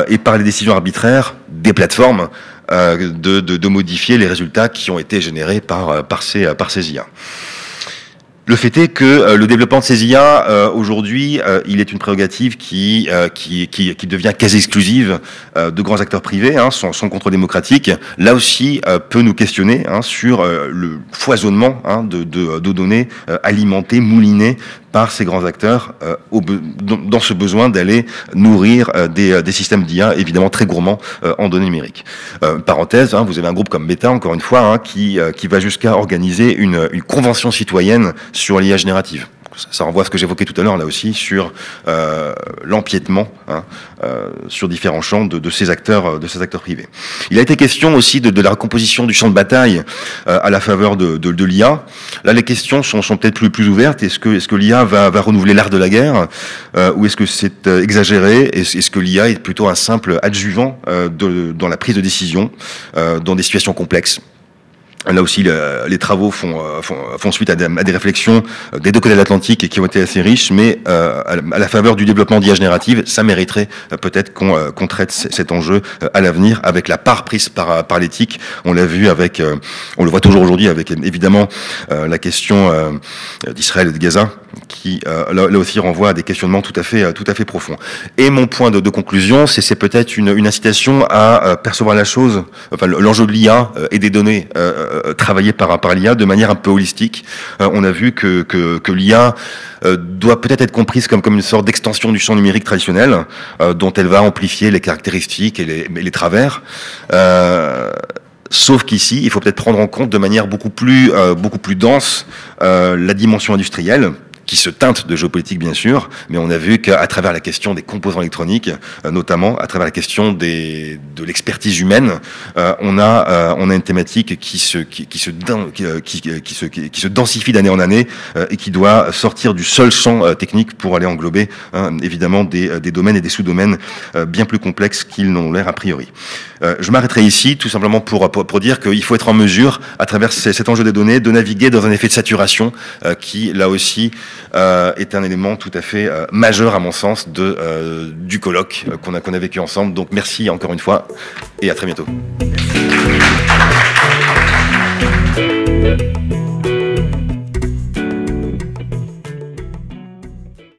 [SPEAKER 1] et par les décisions arbitraires des plateformes de modifier les résultats qui ont été générés par ces IA. Le fait est que le développement de ces IA aujourd'hui, il est une prérogative qui devient quasi exclusive de grands acteurs privés. Hein, son contrôle démocratique, là aussi, peut nous questionner sur le foisonnement de données alimentées, moulinées par ces grands acteurs dans ce besoin d'aller nourrir des systèmes d'IA évidemment très gourmands en données numériques. Parenthèse, hein, vous avez un groupe comme Meta, encore une fois, hein, qui va jusqu'à organiser une convention citoyenne sur l'IA générative. Ça renvoie à ce que j'évoquais tout à l'heure là aussi sur l'empiètement sur différents champs de ces acteurs privés. Il a été question aussi de la recomposition du champ de bataille à la faveur de l'IA. Là, les questions sont peut-être plus ouvertes. Est-ce que l'IA va renouveler l'art de la guerre ou est-ce que c'est exagéré? Est-ce que l'IA est plutôt un simple adjuvant dans la prise de décision dans des situations complexes? Là aussi, les travaux font suite à des réflexions des deux côtés de l'Atlantique qui ont été assez riches, mais à la faveur du développement d'IA générative, ça mériterait peut-être qu'on traite cet enjeu à l'avenir avec la part prise par l'éthique. On l'a vu on le voit toujours aujourd'hui avec évidemment la question d'Israël et de Gaza, qui là aussi renvoie à des questionnements tout à fait profonds. Et mon point de conclusion, c'est peut-être une incitation à percevoir la chose, enfin l'enjeu de l'IA et des données travaillées par l'IA de manière un peu holistique. On a vu que l'IA doit peut-être être comprise comme une sorte d'extension du champ numérique traditionnel, dont elle va amplifier les caractéristiques et les travers. Sauf qu'ici, il faut peut-être prendre en compte de manière beaucoup plus dense la dimension industrielle, qui se teinte de géopolitique bien sûr, mais on a vu qu'à travers la question des composants électroniques, notamment à travers la question de l'expertise humaine, on a une thématique qui se densifie d'année en année et qui doit sortir du seul champ technique pour aller englober évidemment des domaines et des sous-domaines bien plus complexes qu'ils n'ont l'air a priori. Je m'arrêterai ici tout simplement pour dire qu'il faut être en mesure, à travers cet enjeu des données, de naviguer dans un effet de saturation qui, là aussi, est un élément tout à fait majeur à mon sens du colloque qu'on a vécu ensemble. Donc merci encore une fois et à très bientôt. Merci.